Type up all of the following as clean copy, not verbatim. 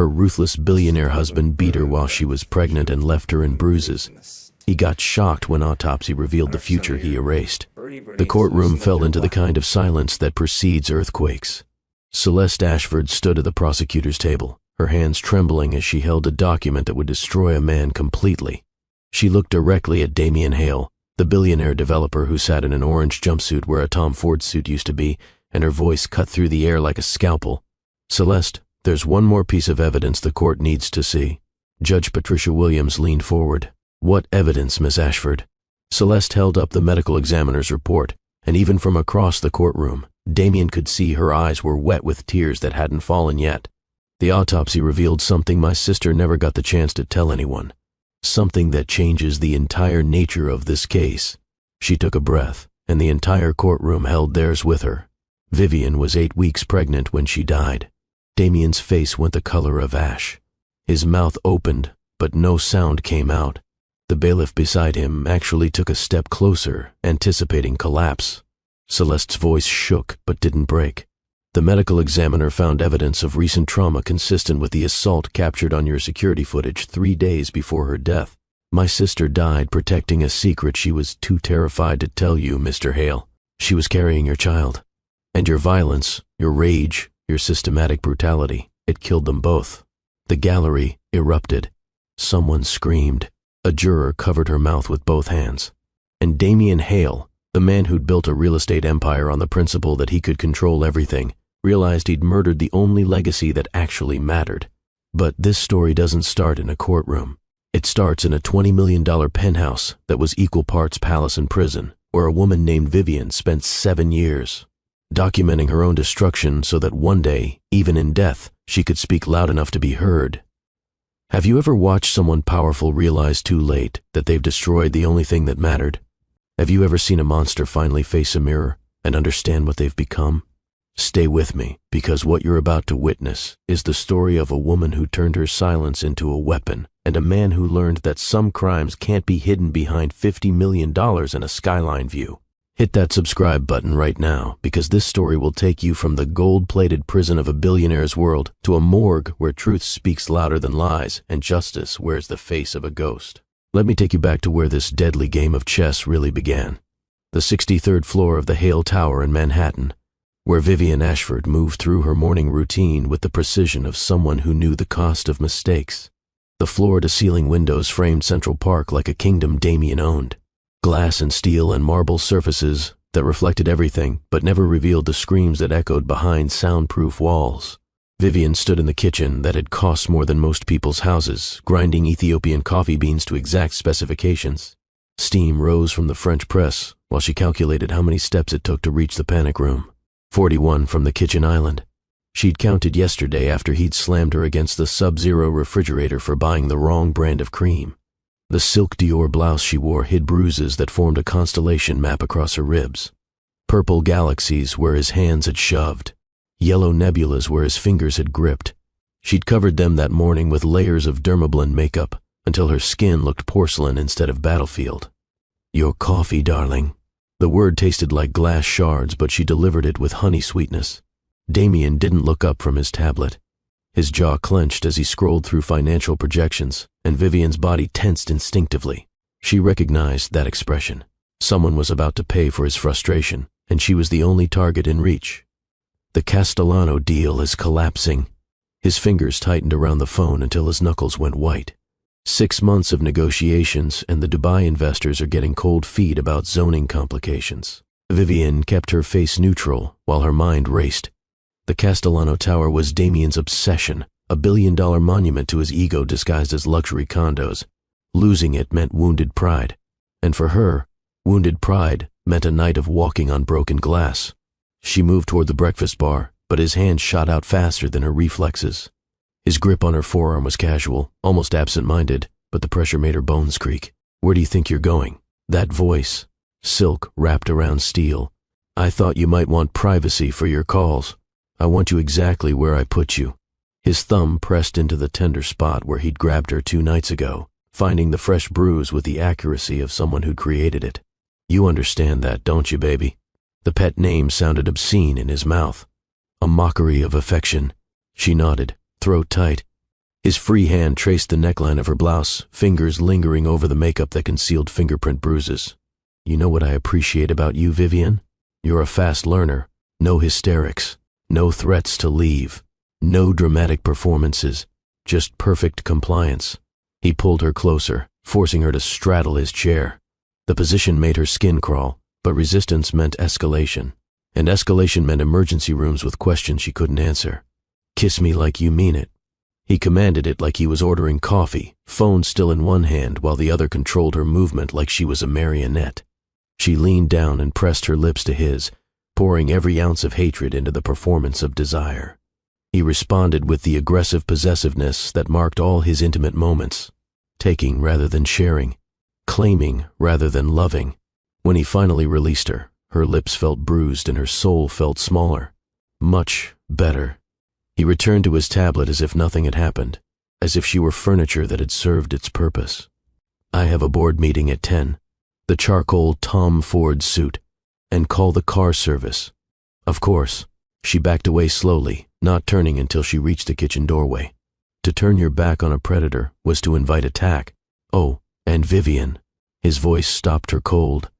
Her ruthless billionaire husband beat her while she was pregnant and left her in bruises. He got shocked when autopsy revealed the future he erased. The courtroom fell into the kind of silence that precedes earthquakes. Celeste Ashford stood at the prosecutor's table, her hands trembling as she held a document that would destroy a man completely. She looked directly at Damien Hale, the billionaire developer who sat in an orange jumpsuit where a Tom Ford suit used to be, and her voice cut through the air like a scalpel. "Celeste, there's one more piece of evidence the court needs to see." Judge Patricia Williams leaned forward. "What evidence, Miss Ashford?" Celeste held up the medical examiner's report, and even from across the courtroom, Damien could see her eyes were wet with tears that hadn't fallen yet. "The autopsy revealed something my sister never got the chance to tell anyone. Something that changes the entire nature of this case." She took a breath, and the entire courtroom held theirs with her. Vivian was 8 weeks pregnant when she died. Damien's face went the color of ash. His mouth opened, but no sound came out. The bailiff beside him actually took a step closer, anticipating collapse. Celeste's voice shook but didn't break. "The medical examiner found evidence of recent trauma consistent with the assault captured on your security footage 3 days before her death. My sister died protecting a secret she was too terrified to tell you, Mr. Hale. She was carrying your child. And your violence, your rage, your systematic brutality, it killed them both." The gallery erupted. Someone screamed. A juror covered her mouth with both hands. And Damien Hale, the man who'd built a real estate empire on the principle that he could control everything, realized he'd murdered the only legacy that actually mattered. But this story doesn't start in a courtroom. It starts in a $20 million penthouse that was equal parts palace and prison, where a woman named Vivian spent 7 years, documenting her own destruction so that one day, even in death, she could speak loud enough to be heard. Have you ever watched someone powerful realize too late that they've destroyed the only thing that mattered? Have you ever seen a monster finally face a mirror and understand what they've become? Stay with me, because what you're about to witness is the story of a woman who turned her silence into a weapon, and a man who learned that some crimes can't be hidden behind $50 million in a skyline view. Hit that subscribe button right now, because this story will take you from the gold-plated prison of a billionaire's world to a morgue where truth speaks louder than lies and justice wears the face of a ghost. Let me take you back to where this deadly game of chess really began. The 63rd floor of the Hale Tower in Manhattan, where Vivian Ashford moved through her morning routine with the precision of someone who knew the cost of mistakes. The floor-to-ceiling windows framed Central Park like a kingdom Damien owned. Glass and steel and marble surfaces that reflected everything but never revealed the screams that echoed behind soundproof walls. Vivian stood in the kitchen that had cost more than most people's houses, grinding Ethiopian coffee beans to exact specifications. Steam rose from the French press while she calculated how many steps it took to reach the panic room. 41 from the kitchen island. She'd counted yesterday after he'd slammed her against the Sub-Zero refrigerator for buying the wrong brand of cream. The silk Dior blouse she wore hid bruises that formed a constellation map across her ribs. Purple galaxies where his hands had shoved. Yellow nebulas where his fingers had gripped. She'd covered them that morning with layers of dermablend makeup until her skin looked porcelain instead of battlefield. "Your coffee, darling." The word tasted like glass shards, but she delivered it with honey sweetness. Damien didn't look up from his tablet. His jaw clenched as he scrolled through financial projections, and Vivian's body tensed instinctively. She recognized that expression. Someone was about to pay for his frustration, and she was the only target in reach. "The Castellano deal is collapsing." His fingers tightened around the phone until his knuckles went white. 6 months of negotiations, and the Dubai investors are getting cold feet about zoning complications. Vivian kept her face neutral while her mind raced. The Castellano Tower was Damien's obsession, a billion-dollar monument to his ego disguised as luxury condos. Losing it meant wounded pride. And for her, wounded pride meant a night of walking on broken glass. She moved toward the breakfast bar, but his hand shot out faster than her reflexes. His grip on her forearm was casual, almost absent-minded, but the pressure made her bones creak. "Where do you think you're going?" That voice, silk wrapped around steel. "I thought you might want privacy for your calls. I want you exactly where I put you." His thumb pressed into the tender spot where he'd grabbed her 2 nights ago, finding the fresh bruise with the accuracy of someone who'd created it. "You understand that, don't you, baby?" The pet name sounded obscene in his mouth. A mockery of affection. She nodded, throat tight. His free hand traced the neckline of her blouse, fingers lingering over the makeup that concealed fingerprint bruises. "You know what I appreciate about you, Vivian? You're a fast learner. No hysterics. No threats to leave. No dramatic performances. Just perfect compliance." He pulled her closer, forcing her to straddle his chair. The position made her skin crawl, but resistance meant escalation. And escalation meant emergency rooms with questions she couldn't answer. "Kiss me like you mean it." He commanded it like he was ordering coffee, phone still in one hand while the other controlled her movement like she was a marionette. She leaned down and pressed her lips to his, pouring every ounce of hatred into the performance of desire. He responded with the aggressive possessiveness that marked all his intimate moments, taking rather than sharing, claiming rather than loving. When he finally released her, her lips felt bruised and her soul felt smaller. Much better. He returned to his tablet as if nothing had happened, as if she were furniture that had served its purpose. "I have a board meeting at 10. The charcoal Tom Ford suit, and call the car service." "Of course." She backed away slowly, not turning until she reached the kitchen doorway. To turn your back on a predator was to invite attack. "Oh, and Vivian." His voice stopped her cold.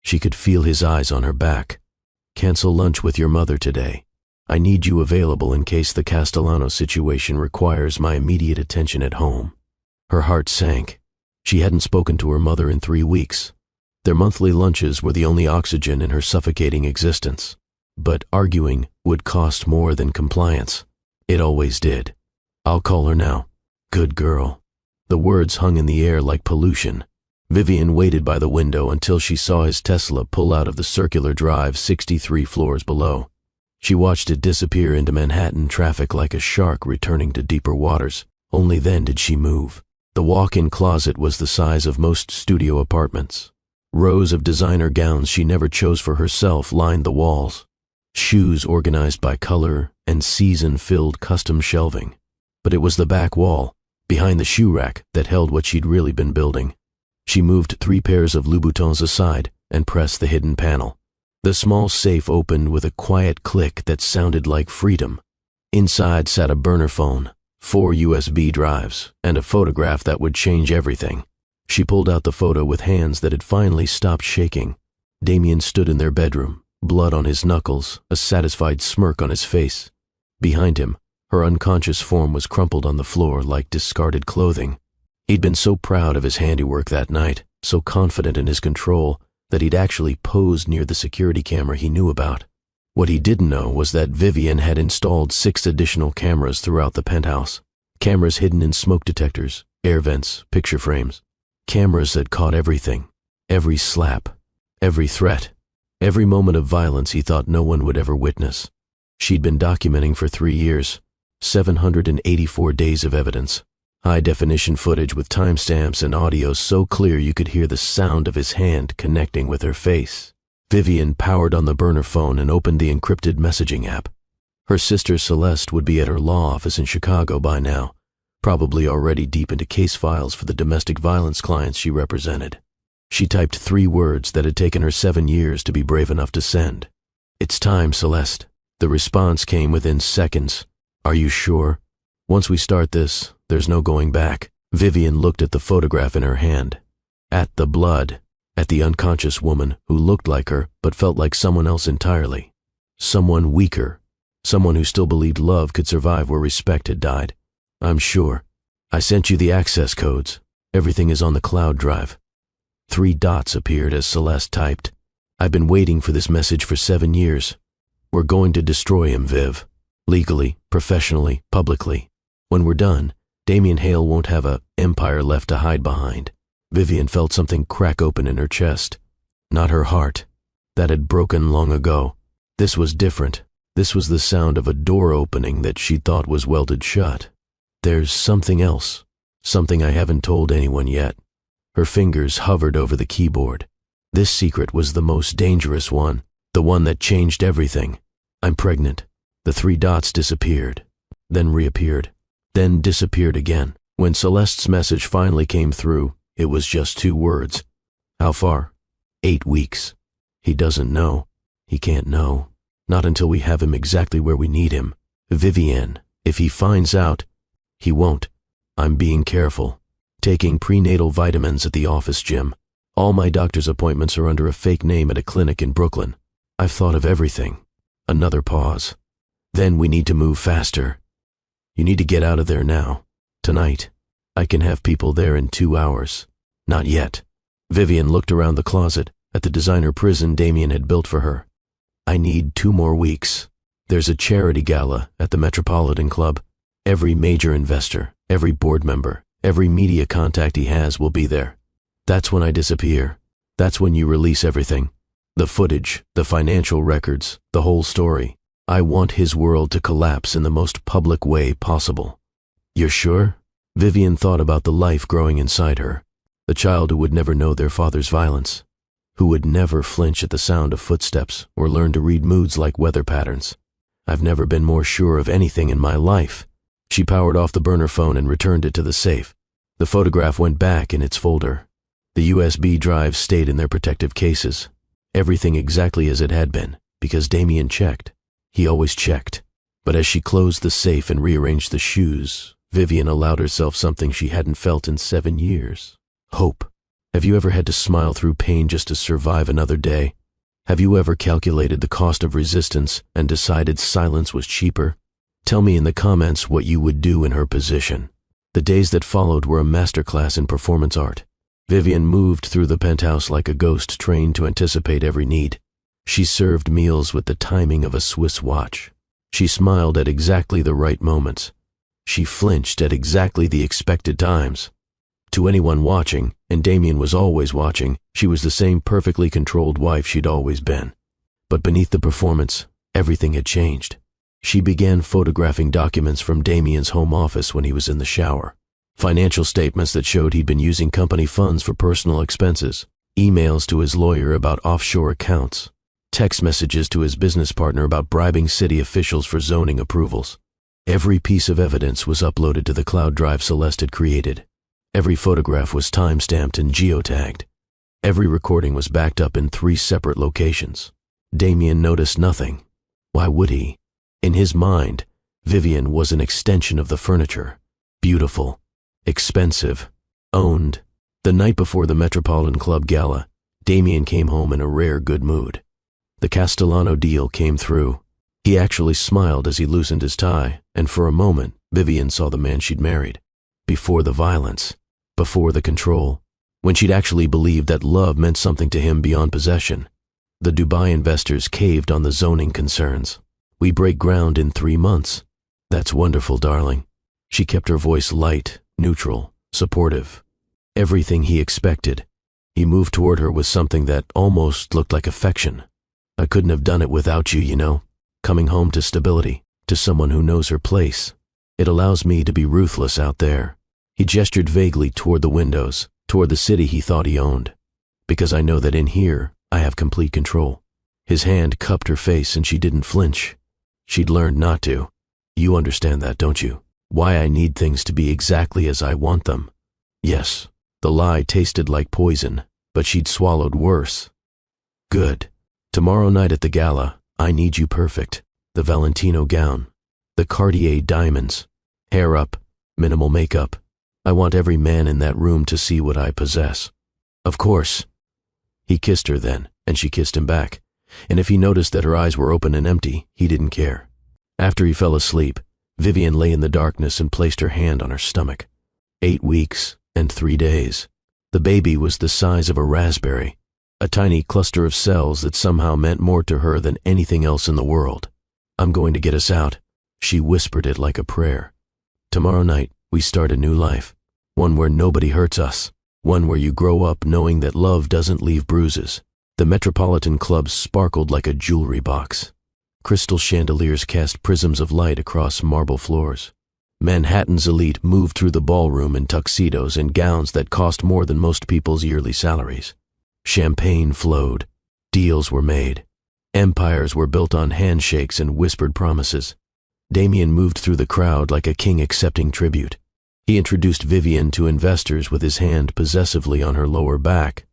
She could feel his eyes on her back. "Cancel lunch with your mother today. I need you available in case the Castellano situation requires my immediate attention at home." Her heart sank. She hadn't spoken to her mother in 3 weeks. Their monthly lunches were the only oxygen in her suffocating existence. But arguing would cost more than compliance. It always did. "I'll call her now." "Good girl." The words hung in the air like pollution. Vivian waited by the window until she saw his Tesla pull out of the circular drive 63 floors below. She watched it disappear into Manhattan traffic like a shark returning to deeper waters. Only then did she move. The walk-in closet was the size of most studio apartments. Rows of designer gowns she never chose for herself lined the walls. Shoes organized by color and season-filled custom shelving. But it was the back wall, behind the shoe rack, that held what she'd really been building. She moved 3 pairs of Louboutins aside and pressed the hidden panel. The small safe opened with a quiet click that sounded like freedom. Inside sat a burner phone, 4 USB drives, and a photograph that would change everything. She pulled out the photo with hands that had finally stopped shaking. Damien stood in their bedroom, blood on his knuckles, a satisfied smirk on his face. Behind him, her unconscious form was crumpled on the floor like discarded clothing. He'd been so proud of his handiwork that night, so confident in his control, that he'd actually posed near the security camera he knew about. What he didn't know was that Vivian had installed 6 additional cameras throughout the penthouse. Cameras hidden in smoke detectors, air vents, picture frames. Cameras that caught everything. Every slap. Every threat. Every moment of violence he thought no one would ever witness. She'd been documenting for 3 years. 784 days of evidence. High-definition footage with timestamps and audio so clear you could hear the sound of his hand connecting with her face. Vivian powered on the burner phone and opened the encrypted messaging app. Her sister Celeste would be at her law office in Chicago by now, probably already deep into case files for the domestic violence clients she represented. She typed 3 words that had taken her 7 years to be brave enough to send. "It's time, Celeste." The response came within seconds. "Are you sure? Once we start this, there's no going back." Vivian looked at the photograph in her hand. At the blood. At the unconscious woman who looked like her but felt like someone else entirely. Someone weaker. Someone who still believed love could survive where respect had died. "I'm sure. I sent you the access codes. Everything is on the cloud drive." 3 dots appeared as Celeste typed. "I've been waiting for this message for 7 years. We're going to destroy him, Viv. Legally, professionally, publicly. When we're done, Damien Hale won't have a empire left to hide behind." Vivian felt something crack open in her chest. Not her heart. That had broken long ago. This was different. This was the sound of a door opening that she thought was welded shut. "There's something else. Something I haven't told anyone yet." Her fingers hovered over the keyboard. This secret was the most dangerous one, the one that changed everything. "I'm pregnant." The 3 dots disappeared, then reappeared, then disappeared again. When Celeste's message finally came through, it was just 2 words. "How far?" 8 weeks. He doesn't know. He can't know. Not until we have him exactly where we need him. Vivian, if he finds out, he won't. I'm being careful. Taking prenatal vitamins at the office gym. All my doctor's appointments are under a fake name at a clinic in Brooklyn. I've thought of everything. Another pause. Then we need to move faster. You need to get out of there now. Tonight. I can have people there in 2 hours. Not yet. Vivian looked around the closet at the designer prison Damien had built for her. I need 2 more weeks. There's a charity gala at the Metropolitan Club. Every major investor, every board member, every media contact he has will be there. That's when I disappear. That's when you release everything. The footage, the financial records, the whole story. I want his world to collapse in the most public way possible. You're sure? Vivian thought about the life growing inside her. The child who would never know their father's violence. Who would never flinch at the sound of footsteps or learn to read moods like weather patterns. I've never been more sure of anything in my life. She powered off the burner phone and returned it to the safe. The photograph went back in its folder. The USB drives stayed in their protective cases. Everything exactly as it had been, because Damien checked. He always checked. But as she closed the safe and rearranged the shoes, Vivian allowed herself something she hadn't felt in 7 years. Hope. Have you ever had to smile through pain just to survive another day? Have you ever calculated the cost of resistance and decided silence was cheaper? Tell me in the comments what you would do in her position. The days that followed were a masterclass in performance art. Vivian moved through the penthouse like a ghost trained to anticipate every need. She served meals with the timing of a Swiss watch. She smiled at exactly the right moments. She flinched at exactly the expected times. To anyone watching, and Damien was always watching, she was the same perfectly controlled wife she'd always been. But beneath the performance, everything had changed. She began photographing documents from Damien's home office when he was in the shower. Financial statements that showed he'd been using company funds for personal expenses, emails to his lawyer about offshore accounts, text messages to his business partner about bribing city officials for zoning approvals. Every piece of evidence was uploaded to the cloud drive Celeste had created. Every photograph was time-stamped and geotagged. Every recording was backed up in 3 separate locations. Damien noticed nothing. Why would he? In his mind, Vivian was an extension of the furniture. Beautiful. Expensive. Owned. The night before the Metropolitan Club gala, Damien came home in a rare good mood. The Castellano deal came through. He actually smiled as he loosened his tie, and for a moment, Vivian saw the man she'd married. Before the violence. Before the control. When she'd actually believed that love meant something to him beyond possession. The Dubai investors caved on the zoning concerns. We break ground in 3 months. That's wonderful, darling. She kept her voice light, neutral, supportive. Everything he expected. He moved toward her with something that almost looked like affection. I couldn't have done it without you, you know. Coming home to stability, to someone who knows her place. It allows me to be ruthless out there. He gestured vaguely toward the windows, toward the city he thought he owned. Because I know that in here, I have complete control. His hand cupped her face and she didn't flinch. She'd learned not to. You understand that, don't you? Why I need things to be exactly as I want them. Yes, the lie tasted like poison, but she'd swallowed worse. Good. Tomorrow night at the gala, I need you perfect. The Valentino gown. The Cartier diamonds. Hair up. Minimal makeup. I want every man in that room to see what I possess. Of course. He kissed her then, and she kissed him back. And if he noticed that her eyes were open and empty, he didn't care. After he fell asleep, Vivian lay in the darkness and placed her hand on her stomach. 8 weeks and 3 days. The baby was the size of a raspberry, a tiny cluster of cells that somehow meant more to her than anything else in the world. I'm going to get us out. She whispered it like a prayer. Tomorrow night, we start a new life. One where nobody hurts us. One where you grow up knowing that love doesn't leave bruises. The Metropolitan Club sparkled like a jewelry box. Crystal chandeliers cast prisms of light across marble floors. Manhattan's elite moved through the ballroom in tuxedos and gowns that cost more than most people's yearly salaries. Champagne flowed. Deals were made. Empires were built on handshakes and whispered promises. Damien moved through the crowd like a king accepting tribute. He introduced Vivian to investors with his hand possessively on her lower back,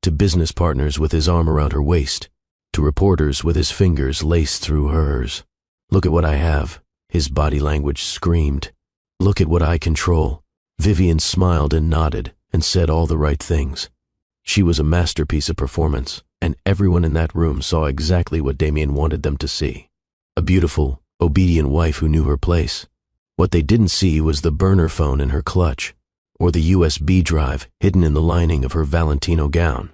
to business partners with his arm around her waist, to reporters with his fingers laced through hers. Look at what I have, his body language screamed. Look at what I control. Vivian smiled and nodded and said all the right things. She was a masterpiece of performance, and everyone in that room saw exactly what Damien wanted them to see. A beautiful, obedient wife who knew her place. What they didn't see was the burner phone in her clutch, or the USB drive hidden in the lining of her Valentino gown,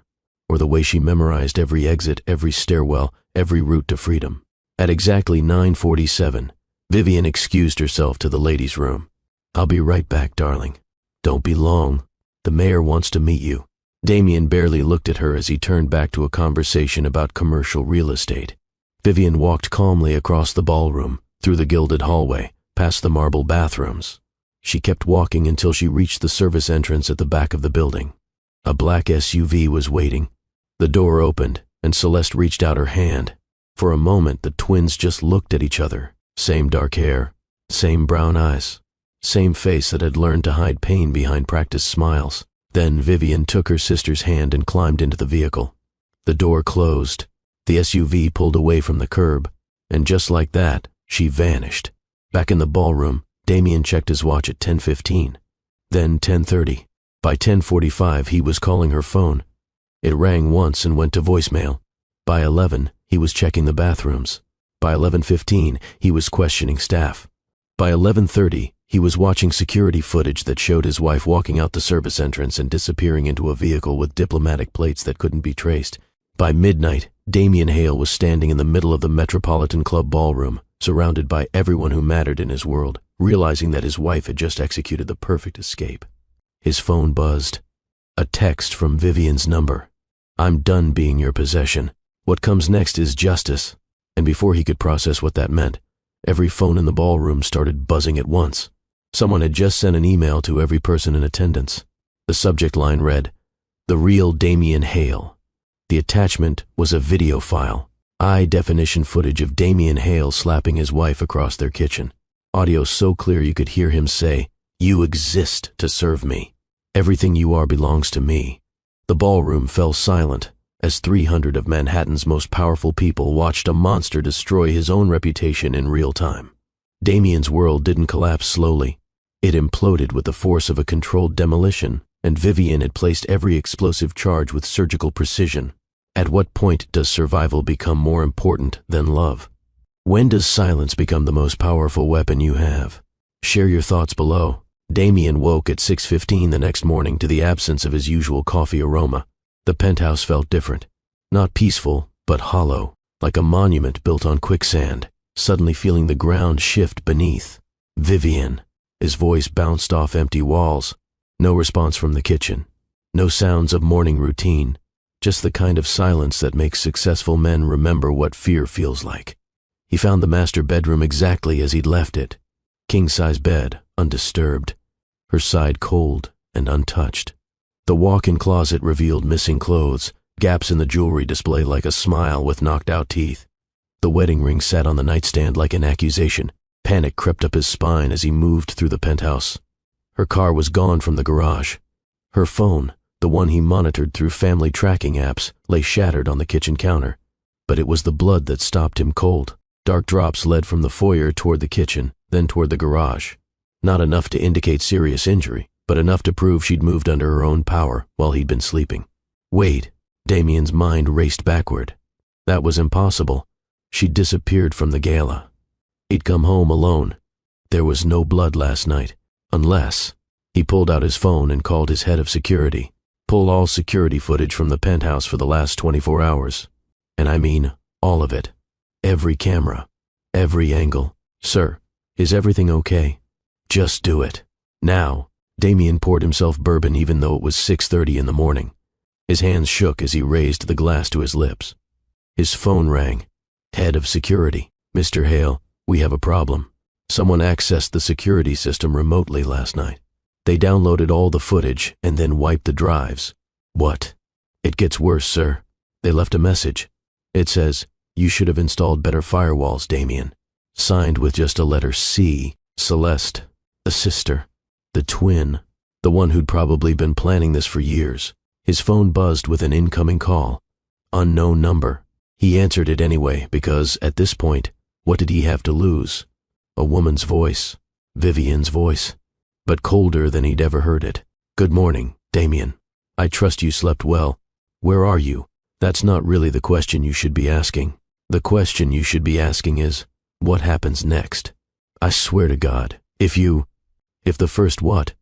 or the way she memorized every exit, every stairwell, every route to freedom. At exactly 9:47, Vivian excused herself to the ladies' room. "I'll be right back, darling. Don't be long. The mayor wants to meet you." Damien barely looked at her as he turned back to a conversation about commercial real estate. Vivian walked calmly across the ballroom, through the gilded hallway, past the marble bathrooms. She kept walking until she reached the service entrance at the back of the building. A black SUV was waiting. The door opened, and Celeste reached out her hand. For a moment, the twins just looked at each other. Same dark hair, same brown eyes, same face that had learned to hide pain behind practiced smiles. Then Vivian took her sister's hand and climbed into the vehicle. The door closed. The SUV pulled away from the curb, and just like that, she vanished. Back in the ballroom, Damien checked his watch at 10:15, then 10:30. By 10:45, he was calling her phone. It rang once and went to voicemail. By 11, he was checking the bathrooms. By 11:15, he was questioning staff. By 11:30, he was watching security footage that showed his wife walking out the service entrance and disappearing into a vehicle with diplomatic plates that couldn't be traced. By midnight, Damien Hale was standing in the middle of the Metropolitan Club ballroom, surrounded by everyone who mattered in his world, realizing that his wife had just executed the perfect escape. His phone buzzed. A text from Vivian's number. "I'm done being your possession. What comes next is justice." And before he could process what that meant, every phone in the ballroom started buzzing at once. Someone had just sent an email to every person in attendance. The subject line read, "The real Damien Hale." The attachment was a video file, high-definition footage of Damien Hale slapping his wife across their kitchen. Audio so clear you could hear him say, "You exist to serve me. Everything you are belongs to me." The ballroom fell silent as 300 of Manhattan's most powerful people watched a monster destroy his own reputation in real time. Damien's world didn't collapse slowly. It imploded with the force of a controlled demolition, and Vivian had placed every explosive charge with surgical precision. At what point does survival become more important than love? When does silence become the most powerful weapon you have? Share your thoughts below. Damien woke at 6:15 the next morning to the absence of his usual coffee aroma. The penthouse felt different. Not peaceful, but hollow, like a monument built on quicksand, suddenly feeling the ground shift beneath. "Vivian." His voice bounced off empty walls. No response from the kitchen. No sounds of morning routine. Just the kind of silence that makes successful men remember what fear feels like. He found the master bedroom exactly as he'd left it. King-size bed, undisturbed. Her side cold and untouched. The walk-in closet revealed missing clothes, gaps in the jewelry display like a smile with knocked-out teeth. The wedding ring sat on the nightstand like an accusation. Panic crept up his spine as he moved through the penthouse. Her car was gone from the garage. Her phone, the one he monitored through family tracking apps, lay shattered on the kitchen counter. But it was the blood that stopped him cold. Dark drops led from the foyer toward the kitchen, then toward the garage. Not enough to indicate serious injury, but enough to prove she'd moved under her own power while he'd been sleeping. Wait, Damien's mind raced backward. That was impossible. She'd disappeared from the gala. He'd come home alone. There was no blood last night, unless... He pulled out his phone and called his head of security. Pull all security footage from the penthouse for the last 24 hours. And I mean all of it. Every camera. Every angle. "Sir, is everything okay?" "Just do it. Now." Damien poured himself bourbon even though it was 6:30 in the morning. His hands shook as he raised the glass to his lips. His phone rang. "Head of security. Mr. Hale, we have a problem. Someone accessed the security system remotely last night. They downloaded all the footage and then wiped the drives." "What?" "It gets worse, sir. They left a message. It says, 'You should have installed better firewalls, Damien.' Signed with just a letter C. Celeste. The sister. The twin. The one who'd probably been planning this for years." His phone buzzed with an incoming call. Unknown number. He answered it anyway because, at this point, what did he have to lose? A woman's voice. Vivian's voice. but colder than he'd ever heard it. "Good morning, Damien. I trust you slept well. Where are you?" That's not really the question you should be asking. The question you should be asking is, what happens next? I swear to God, if the first what?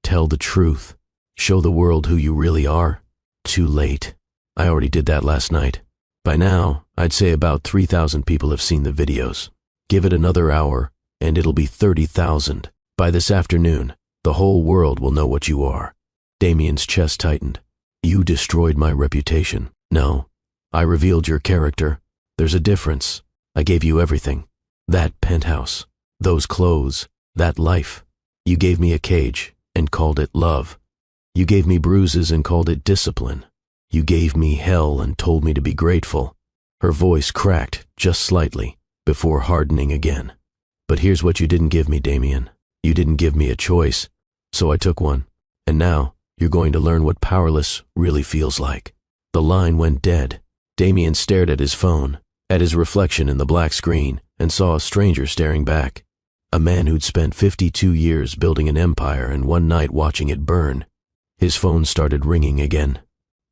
Tell the truth. Show the world who you really are. Too late. I already did that last night. By now, I'd say about 3,000 people have seen the videos. Give it another hour, and it'll be 30,000. By this afternoon, the whole world will know what you are. Damien's chest tightened. You destroyed my reputation. No, I revealed your character. There's a difference. I gave you everything. That penthouse, those clothes, that life. You gave me a cage and called it love. You gave me bruises and called it discipline. You gave me hell and told me to be grateful. Her voice cracked just slightly before hardening again. But here's what you didn't give me, Damien. You didn't give me a choice, so I took one. And now you're going to learn what powerless really feels like. The line went dead. Damien stared at his phone, at his reflection in the black screen, and saw a stranger staring back. A man who'd spent 52 years building an empire and one night watching it burn. His phone started ringing again.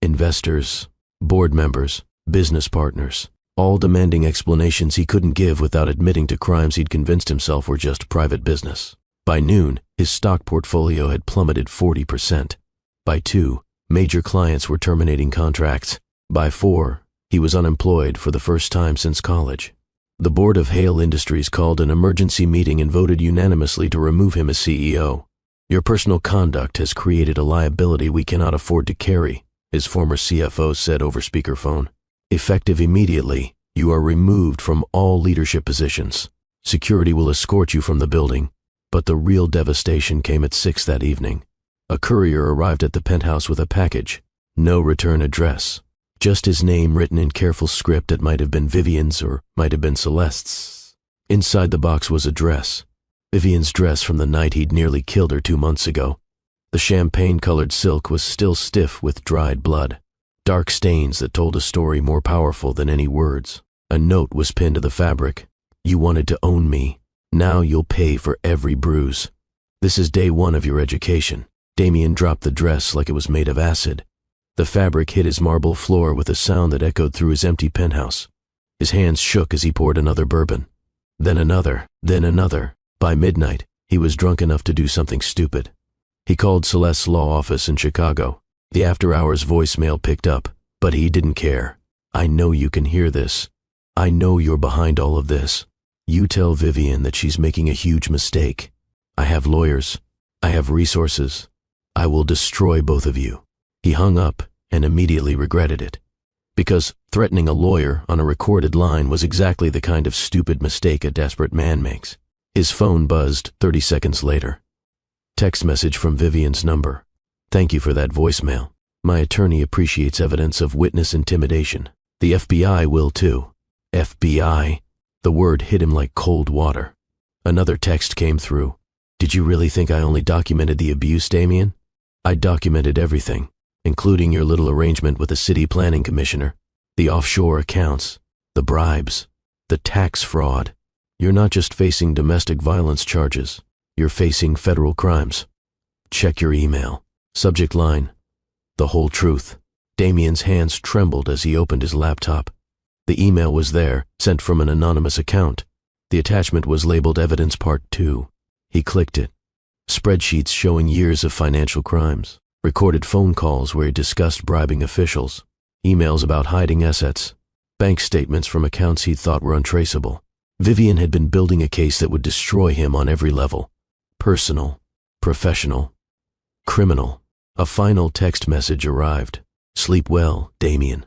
Investors, board members, business partners, all demanding explanations he couldn't give without admitting to crimes he'd convinced himself were just private business. By noon, his stock portfolio had plummeted 40%. By 2, major clients were terminating contracts. By 4, he was unemployed for the first time since college. The board of Hale Industries called an emergency meeting and voted unanimously to remove him as CEO. "Your personal conduct has created a liability we cannot afford to carry," his former CFO said over speakerphone. "Effective immediately, you are removed from all leadership positions. Security will escort you from the building." But the real devastation came at 6 that evening. A courier arrived at the penthouse with a package. No return address. Just his name written in careful script that might have been Vivian's or might have been Celeste's. Inside the box was a dress. Vivian's dress from the night he'd nearly killed her 2 months ago. The champagne-colored silk was still stiff with dried blood. Dark stains that told a story more powerful than any words. A note was pinned to the fabric. "You wanted to own me. Now you'll pay for every bruise. This is day 1 of your education." Damien dropped the dress like it was made of acid. The fabric hit his marble floor with a sound that echoed through his empty penthouse. His hands shook as he poured another bourbon. Then another, then another. By midnight, he was drunk enough to do something stupid. He called Celeste's law office in Chicago. The after-hours voicemail picked up, but he didn't care. "I know you can hear this. I know you're behind all of this. You tell Vivian that she's making a huge mistake. I have lawyers. I have resources. I will destroy both of you." He hung up and immediately regretted it. Because threatening a lawyer on a recorded line was exactly the kind of stupid mistake a desperate man makes. His phone buzzed 30 seconds later. Text message from Vivian's number. "Thank you for that voicemail. My attorney appreciates evidence of witness intimidation. The FBI will too." FBI? The word hit him like cold water. Another text came through. "Did you really think I only documented the abuse, Damien? I documented everything, including your little arrangement with the city planning commissioner, the offshore accounts, the bribes, the tax fraud. You're not just facing domestic violence charges, you're facing federal crimes. Check your email." Subject line, "The whole truth." Damien's hands trembled as he opened his laptop. The email was there, sent from an anonymous account. The attachment was labeled Evidence Part 2. He clicked it. Spreadsheets showing years of financial crimes. Recorded phone calls where he discussed bribing officials. Emails about hiding assets. Bank statements from accounts he thought were untraceable. Vivian had been building a case that would destroy him on every level. Personal, professional, criminal. A final text message arrived. "Sleep well, Damien.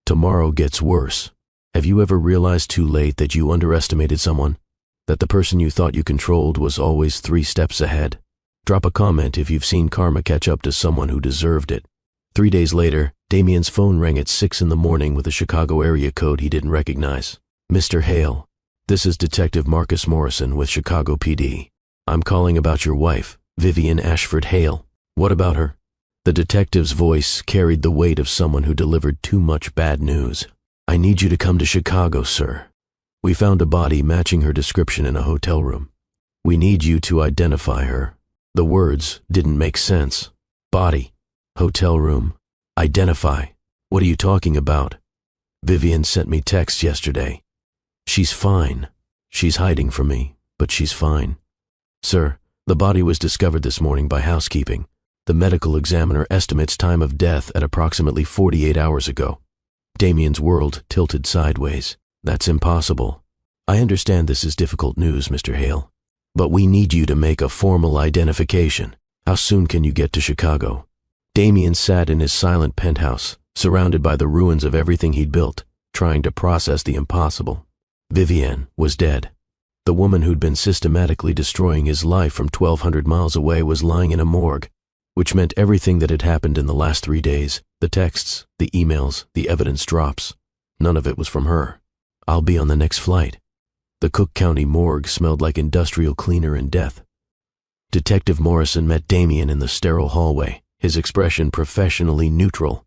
Tomorrow gets worse. Have you ever realized too late that you underestimated someone? That the person you thought you controlled was always 3 steps ahead? Drop a comment if you've seen karma catch up to someone who deserved it." 3 days later, Damien's phone rang at 6 in the morning with a Chicago area code he didn't recognize. "Mr. Hale, this is Detective Marcus Morrison with Chicago PD. I'm calling about your wife, Vivian Ashford Hale." "What about her?" The detective's voice carried the weight of someone who delivered too much bad news. "I need you to come to Chicago, sir. We found a body matching her description in a hotel room. We need you to identify her. The words didn't make sense. Body, hotel room, identify. What are you talking about? Vivian sent me text yesterday. She's fine. She's hiding from me, but she's fine. Sir, the body was discovered this morning by housekeeping. The medical examiner estimates time of death at approximately 48 hours ago. Damien's world tilted sideways. That's impossible. I understand this is difficult news, Mr. Hale, but we need you to make a formal identification. How soon can you get to Chicago? Damien sat in his silent penthouse, surrounded by the ruins of everything he'd built, trying to process the impossible. Vivian was dead. The woman who'd been systematically destroying his life from 1,200 miles away was lying in a morgue, which meant everything that had happened in the last 3 days, the texts, the emails, the evidence drops, none of it was from her. I'll be on the next flight. The Cook County morgue smelled like industrial cleaner and death. Detective Morrison met Damien in the sterile hallway, his expression professionally neutral.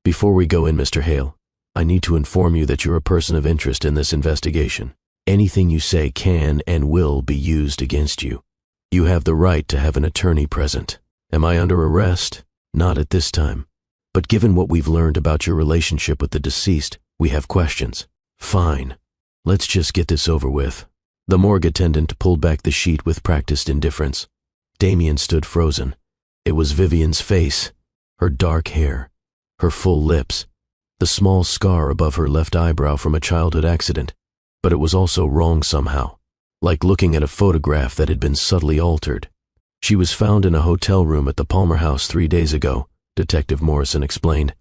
Before we go in, Mr. Hale, I need to inform you that you're a person of interest in this investigation. Anything you say can and will be used against you. You have the right to have an attorney present. Am I under arrest? Not at this time. But given what we've learned about your relationship with the deceased, we have questions. Fine. Let's just get this over with. The morgue attendant pulled back the sheet with practiced indifference. Damien stood frozen. It was Vivian's face, her dark hair, her full lips, the small scar above her left eyebrow from a childhood accident. But it was also wrong somehow, like looking at a photograph that had been subtly altered. She was found in a hotel room at the Palmer House 3 days ago, Detective Morrison explained.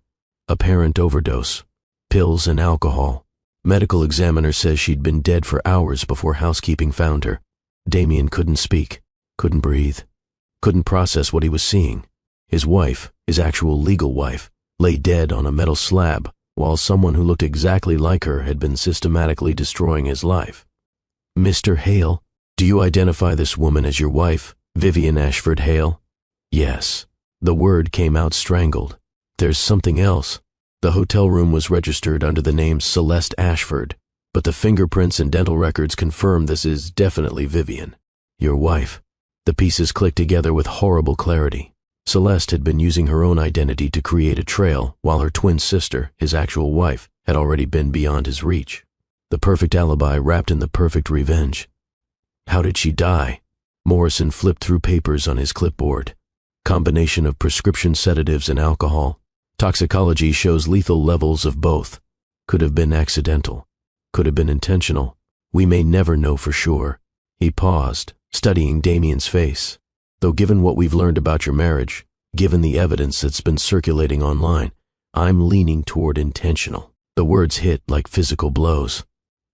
Apparent overdose. Pills and alcohol. Medical examiner says she'd been dead for hours before housekeeping found her. Damien couldn't speak, couldn't breathe, couldn't process what he was seeing. His wife, his actual legal wife, lay dead on a metal slab, while someone who looked exactly like her had been systematically destroying his life. Mr. Hale, do you identify this woman as your wife, Vivian Ashford Hale? Yes. The word came out strangled. There's something else. The hotel room was registered under the name Celeste Ashford, but the fingerprints and dental records confirm this is definitely Vivian, your wife. The pieces clicked together with horrible clarity. Celeste had been using her own identity to create a trail, while her twin sister, his actual wife, had already been beyond his reach. The perfect alibi wrapped in the perfect revenge. How did she die? Morrison flipped through papers on his clipboard. Combination of prescription sedatives and alcohol. Toxicology shows lethal levels of both. Could have been accidental. Could have been intentional. We may never know for sure. He paused, studying Damien's face. Though given what we've learned about your marriage, given the evidence that's been circulating online, I'm leaning toward intentional. The words hit like physical blows.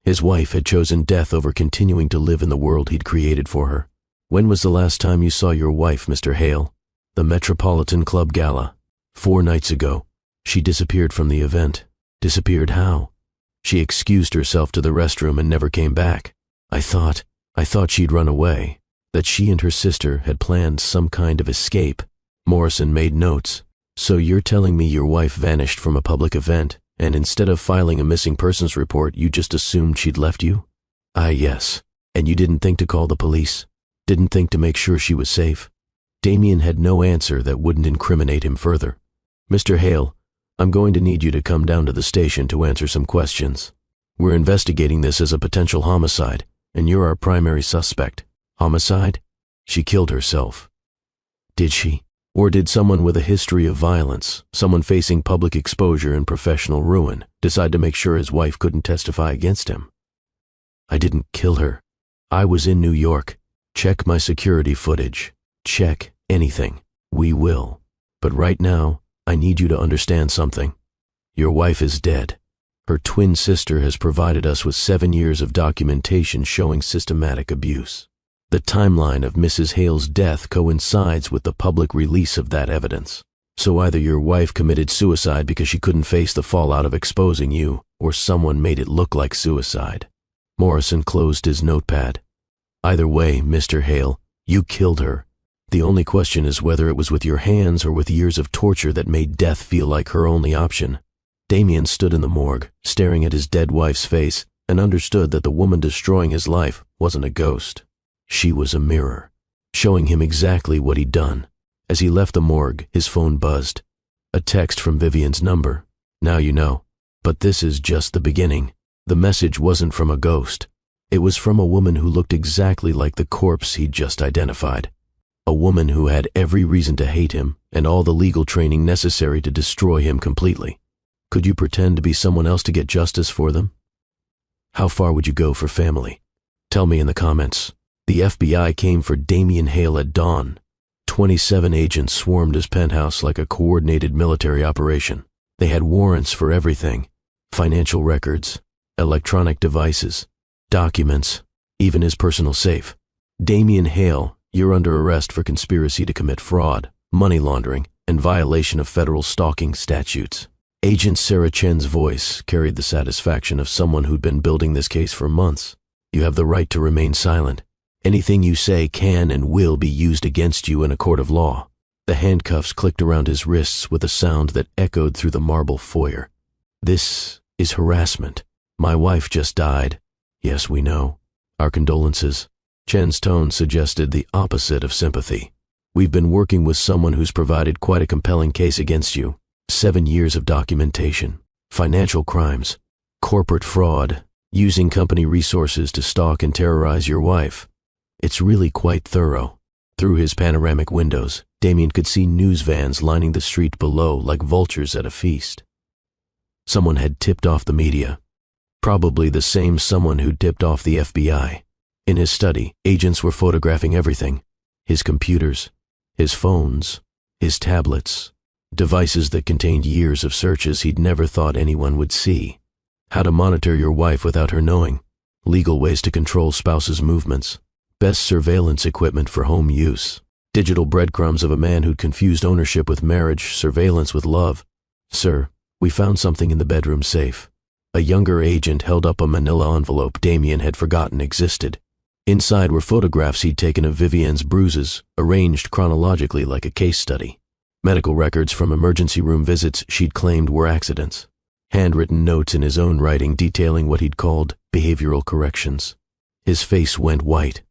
His wife had chosen death over continuing to live in the world he'd created for her. When was the last time you saw your wife, Mr. Hale? The Metropolitan Club Gala. 4 nights ago. She disappeared from the event. Disappeared how? She excused herself to the restroom and never came back. I thought she'd run away, that she and her sister had planned some kind of escape. Morrison made notes. So you're telling me your wife vanished from a public event, and instead of filing a missing persons report, you just assumed she'd left you? Yes. And you didn't think to call the police? Didn't think to make sure she was safe? Damien had no answer that wouldn't incriminate him further. Mr. Hale, I'm going to need you to come down to the station to answer some questions. We're investigating this as a potential homicide, and you're our primary suspect. Homicide? She killed herself. Did she? Or did someone with a history of violence, someone facing public exposure and professional ruin, decide to make sure his wife couldn't testify against him? I didn't kill her. I was in New York. Check my security footage. Check anything. We will. But right now, I need you to understand something. Your wife is dead. Her twin sister has provided us with 7 years of documentation showing systematic abuse. The timeline of Mrs. Hale's death coincides with the public release of that evidence. So either your wife committed suicide because she couldn't face the fallout of exposing you, or someone made it look like suicide. Morrison closed his notepad. Either way, Mr. Hale, you killed her. The only question is whether it was with your hands or with years of torture that made death feel like her only option. Damien stood in the morgue, staring at his dead wife's face, and understood that the woman destroying his life wasn't a ghost. She was a mirror. showing him exactly what he'd done. As he left the morgue, his phone buzzed. A text from Vivian's number. Now you know. But this is just the beginning. The message wasn't from a ghost. It was from a woman who looked exactly like the corpse he'd just identified. A woman who had every reason to hate him and all the legal training necessary to destroy him completely. Could you pretend to be someone else to get justice for them? How far would you go for family? Tell me in the comments. The FBI came for Damien Hale at dawn. 27 agents swarmed his penthouse like a coordinated military operation. They had warrants for everything. Financial records, electronic devices, documents, even his personal safe. Damien Hale, you're under arrest for conspiracy to commit fraud, money laundering, and violation of federal stalking statutes. Agent Sarah Chen's voice carried the satisfaction of someone who'd been building this case for months. You have the right to remain silent. Anything you say can and will be used against you in a court of law. The handcuffs clicked around his wrists with a sound that echoed through the marble foyer. This is harassment. My wife just died. Yes, we know. Our condolences. Chen's tone suggested the opposite of sympathy. We've been working with someone who's provided quite a compelling case against you. 7 years of documentation, financial crimes, corporate fraud, using company resources to stalk and terrorize your wife. It's really quite thorough. Through his panoramic windows, Damien could see news vans lining the street below like vultures at a feast. Someone had tipped off the media. Probably the same someone who tipped off the FBI. In his study, agents were photographing everything. His computers, his phones, his tablets, devices that contained years of searches he'd never thought anyone would see. How to monitor your wife without her knowing. Legal ways to control spouse's movements. Best surveillance equipment for home use. Digital breadcrumbs of a man who'd confused ownership with marriage, surveillance with love. Sir, we found something in the bedroom safe. A younger agent held up a manila envelope Damien had forgotten existed. Inside were photographs he'd taken of Vivian's bruises, arranged chronologically like a case study. Medical records from emergency room visits she'd claimed were accidents. Handwritten notes in his own writing detailing what he'd called behavioral corrections. His face went white.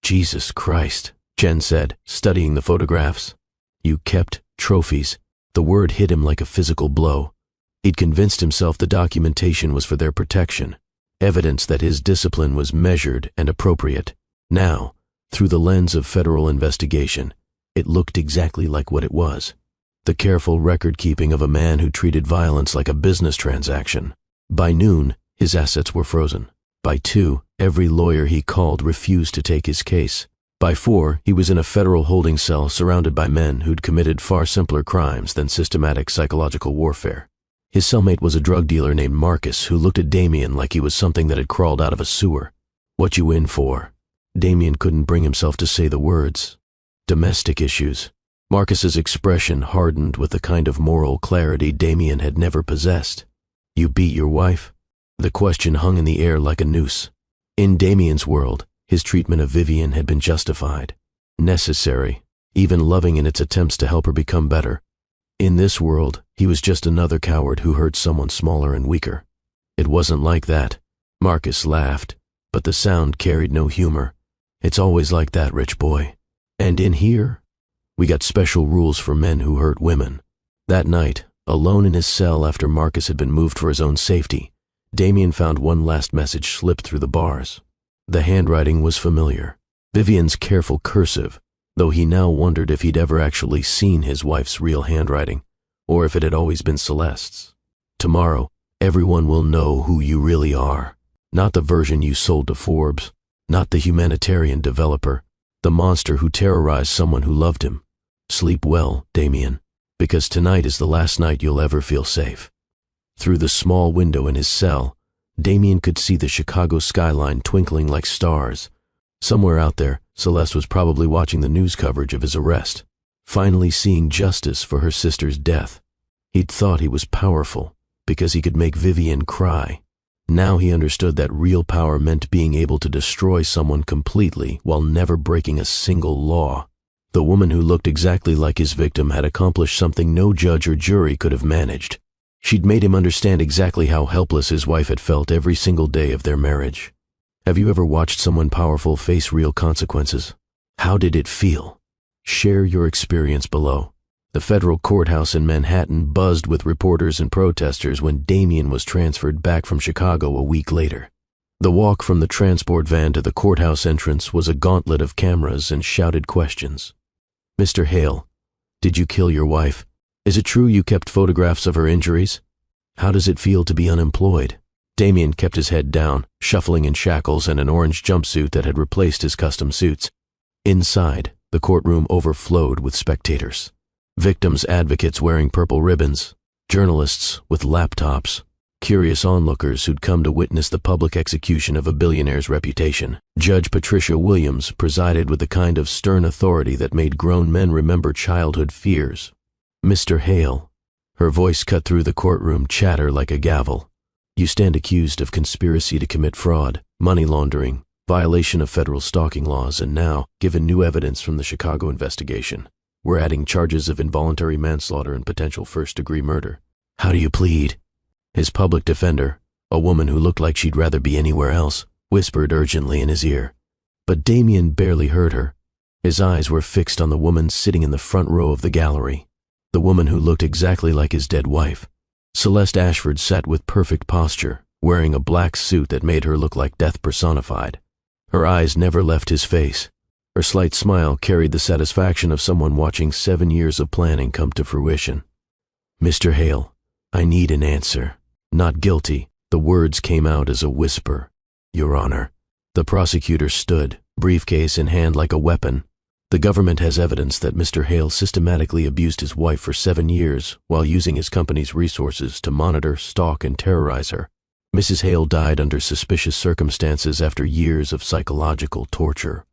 Jesus Christ, Chen said, studying the photographs. You kept trophies. The word hit him like a physical blow. He'd convinced himself the documentation was for their protection, evidence that his discipline was measured and appropriate. Now, through the lens of federal investigation, it looked exactly like what it was. The careful record-keeping of a man who treated violence like a business transaction. By noon, his assets were frozen. By 2, every lawyer he called refused to take his case. By 4, he was in a federal holding cell surrounded by men who'd committed far simpler crimes than systematic psychological warfare. His cellmate was a drug dealer named Marcus who looked at Damien like he was something that had crawled out of a sewer. What you in for? Damien couldn't bring himself to say the words. Domestic issues. Marcus's expression hardened with the kind of moral clarity Damien had never possessed. You beat your wife? The question hung in the air like a noose. In Damien's world, his treatment of Vivian had been justified, necessary, even loving in its attempts to help her become better. In this world, he was just another coward who hurt someone smaller and weaker. It wasn't like that. Marcus laughed, but the sound carried no humor. It's always like that, rich boy. And in here, we got special rules for men who hurt women. That night, alone in his cell after Marcus had been moved for his own safety, Damien found one last message slip through the bars. The handwriting was familiar. Vivian's careful cursive, though he now wondered if he'd ever actually seen his wife's real handwriting, or if it had always been Celeste's. Tomorrow, everyone will know who you really are. Not the version you sold to Forbes, not the humanitarian developer, the monster who terrorized someone who loved him. Sleep well, Damien, because tonight is the last night you'll ever feel safe. Through the small window in his cell, Damien could see the Chicago skyline twinkling like stars. Somewhere out there, Celeste was probably watching the news coverage of his arrest, finally seeing justice for her sister's death. He'd thought he was powerful because he could make Vivian cry. Now he understood that real power meant being able to destroy someone completely while never breaking a single law. The woman who looked exactly like his victim had accomplished something no judge or jury could have managed. She'd made him understand exactly how helpless his wife had felt every single day of their marriage. Have you ever watched someone powerful face real consequences? How did it feel? Share your experience below. The federal courthouse in Manhattan buzzed with reporters and protesters when Damien was transferred back from Chicago a week later. The walk from the transport van to the courthouse entrance was a gauntlet of cameras and shouted questions. Mr. Hale, did you kill your wife? Is it true you kept photographs of her injuries? How does it feel to be unemployed? Damien kept his head down, shuffling in shackles and an orange jumpsuit that had replaced his custom suits. Inside, the courtroom overflowed with spectators. Victims' advocates wearing purple ribbons, journalists with laptops, curious onlookers who'd come to witness the public execution of a billionaire's reputation. Judge Patricia Williams presided with the kind of stern authority that made grown men remember childhood fears. Mr. Hale, her voice cut through the courtroom chatter like a gavel. You stand accused of conspiracy to commit fraud, money laundering, violation of federal stalking laws, and now, given new evidence from the Chicago investigation, we're adding charges of involuntary manslaughter and potential first-degree murder. How do you plead? His public defender, a woman who looked like she'd rather be anywhere else, whispered urgently in his ear. But Damien barely heard her. His eyes were fixed on the woman sitting in the front row of the gallery, the woman who looked exactly like his dead wife. Celeste Ashford sat with perfect posture, wearing a black suit that made her look like death personified. Her eyes never left his face. Her slight smile carried the satisfaction of someone watching 7 years of planning come to fruition. Mr. Hale, I need an answer. Not guilty. The words came out as a whisper. Your Honor. The prosecutor stood, briefcase in hand like a weapon. The government has evidence that Mr. Hale systematically abused his wife for 7 years while using his company's resources to monitor, stalk, and terrorize her. Mrs. Hale died under suspicious circumstances after years of psychological torture.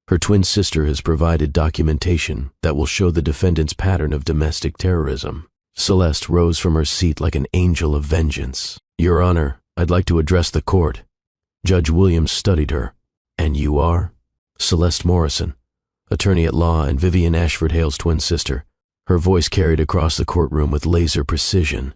Her twin sister has provided documentation that will show the defendant's pattern of domestic terrorism. Celeste rose from her seat like an angel of vengeance. Your Honor, I'd like to address the court. Judge Williams studied her. And you are? Celeste Morrison, attorney at law and Vivian Ashford Hale's twin sister. Her voice carried across the courtroom with laser precision.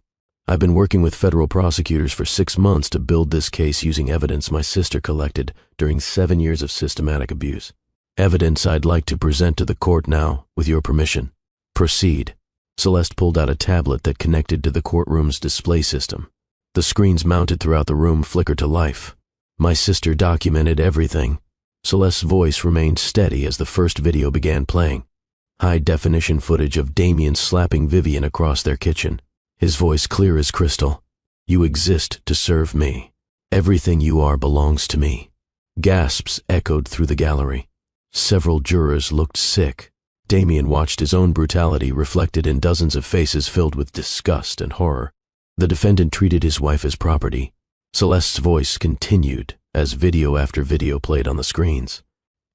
I've been working with federal prosecutors for 6 months to build this case using evidence my sister collected during 7 years of systematic abuse. Evidence I'd like to present to the court now, with your permission. Proceed. Celeste pulled out a tablet that connected to the courtroom's display system. The screens mounted throughout the room flickered to life. My sister documented everything. Celeste's voice remained steady as the first video began playing. High-definition footage of Damien slapping Vivian across their kitchen. His voice clear as crystal. You exist to serve me. Everything you are belongs to me. Gasps echoed through the gallery. Several jurors looked sick. Damien watched his own brutality reflected in dozens of faces filled with disgust and horror. The defendant treated his wife as property. Celeste's voice continued as video after video played on the screens.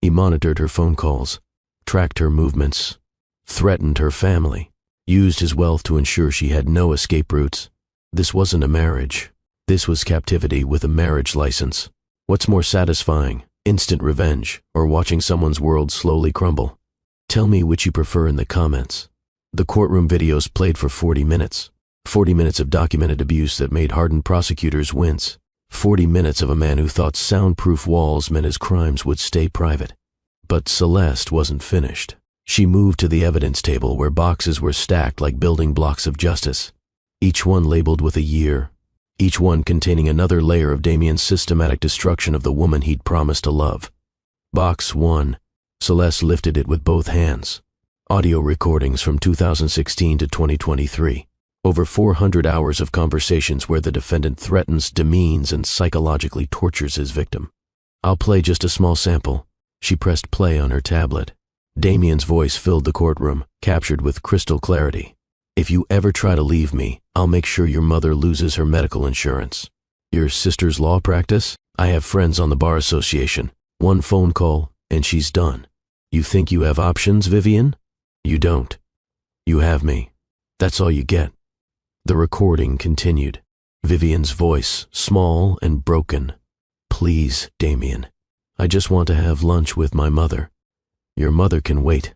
He monitored her phone calls, tracked her movements, threatened her family, used his wealth to ensure she had no escape routes. This wasn't a marriage. This was captivity with a marriage license. What's more satisfying, instant revenge, or watching someone's world slowly crumble? Tell me which you prefer in the comments. The courtroom videos played for 40 minutes. 40 minutes of documented abuse that made hardened prosecutors wince. 40 minutes of a man who thought soundproof walls meant his crimes would stay private. But Celeste wasn't finished. She moved to the evidence table where boxes were stacked like building blocks of justice, each one labeled with a year, each one containing another layer of Damien's systematic destruction of the woman he'd promised to love. Box 1. Celeste lifted it with both hands. Audio recordings from 2016 to 2023. Over 400 hours of conversations where the defendant threatens, demeans, and psychologically tortures his victim. I'll play just a small sample. She pressed play on her tablet. Damien's voice filled the courtroom, captured with crystal clarity. If you ever try to leave me, I'll make sure your mother loses her medical insurance. Your sister's law practice? I have friends on the Bar Association. One phone call, and she's done. You think you have options, Vivian? You don't. You have me. That's all you get. The recording continued. Vivian's voice, small and broken. Please, Damien. I just want to have lunch with my mother. Your mother can wait.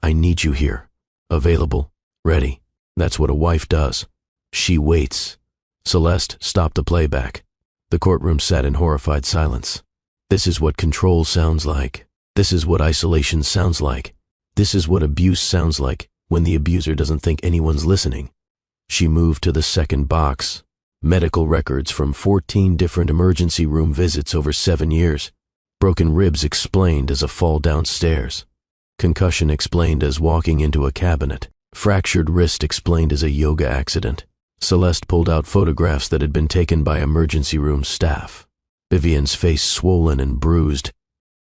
I need you here. Available. Ready. That's what a wife does. She waits. Celeste stopped the playback. The courtroom sat in horrified silence. This is what control sounds like. This is what isolation sounds like. This is what abuse sounds like when the abuser doesn't think anyone's listening. She moved to the second box. Medical records from 14 different emergency room visits over 7 years. Broken ribs explained as a fall downstairs. Concussion explained as walking into a cabinet. Fractured wrist explained as a yoga accident. Celeste pulled out photographs that had been taken by emergency room staff. Vivian's face swollen and bruised,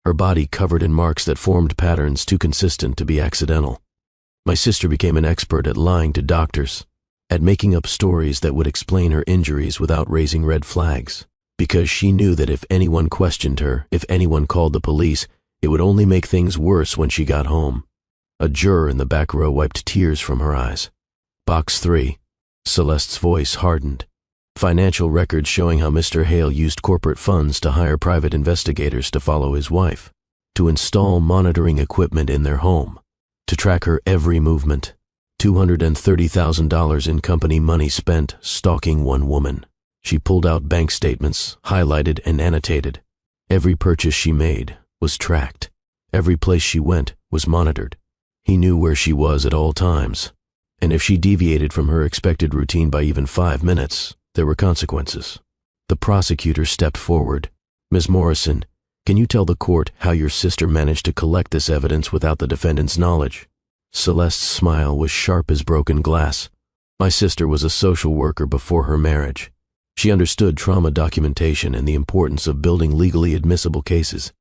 her body covered in marks that formed patterns too consistent to be accidental. My sister became an expert at lying to doctors, at making up stories that would explain her injuries without raising red flags, because she knew that if anyone questioned her, if anyone called the police, it would only make things worse when she got home. A juror in the back row wiped tears from her eyes. Box 3. Celeste's voice hardened. Financial records showing how Mr. Hale used corporate funds to hire private investigators to follow his wife, to install monitoring equipment in their home, to track her every movement. $230,000 in company money spent stalking one woman. She pulled out bank statements, highlighted and annotated. Every purchase she made was tracked. Every place she went was monitored. He knew where she was at all times, and if she deviated from her expected routine by even 5 minutes, there were consequences. The prosecutor stepped forward. Ms. Morrison, can you tell the court how your sister managed to collect this evidence without the defendant's knowledge? Celeste's smile was sharp as broken glass. My sister was a social worker before her marriage. She understood trauma documentation and the importance of building legally admissible cases.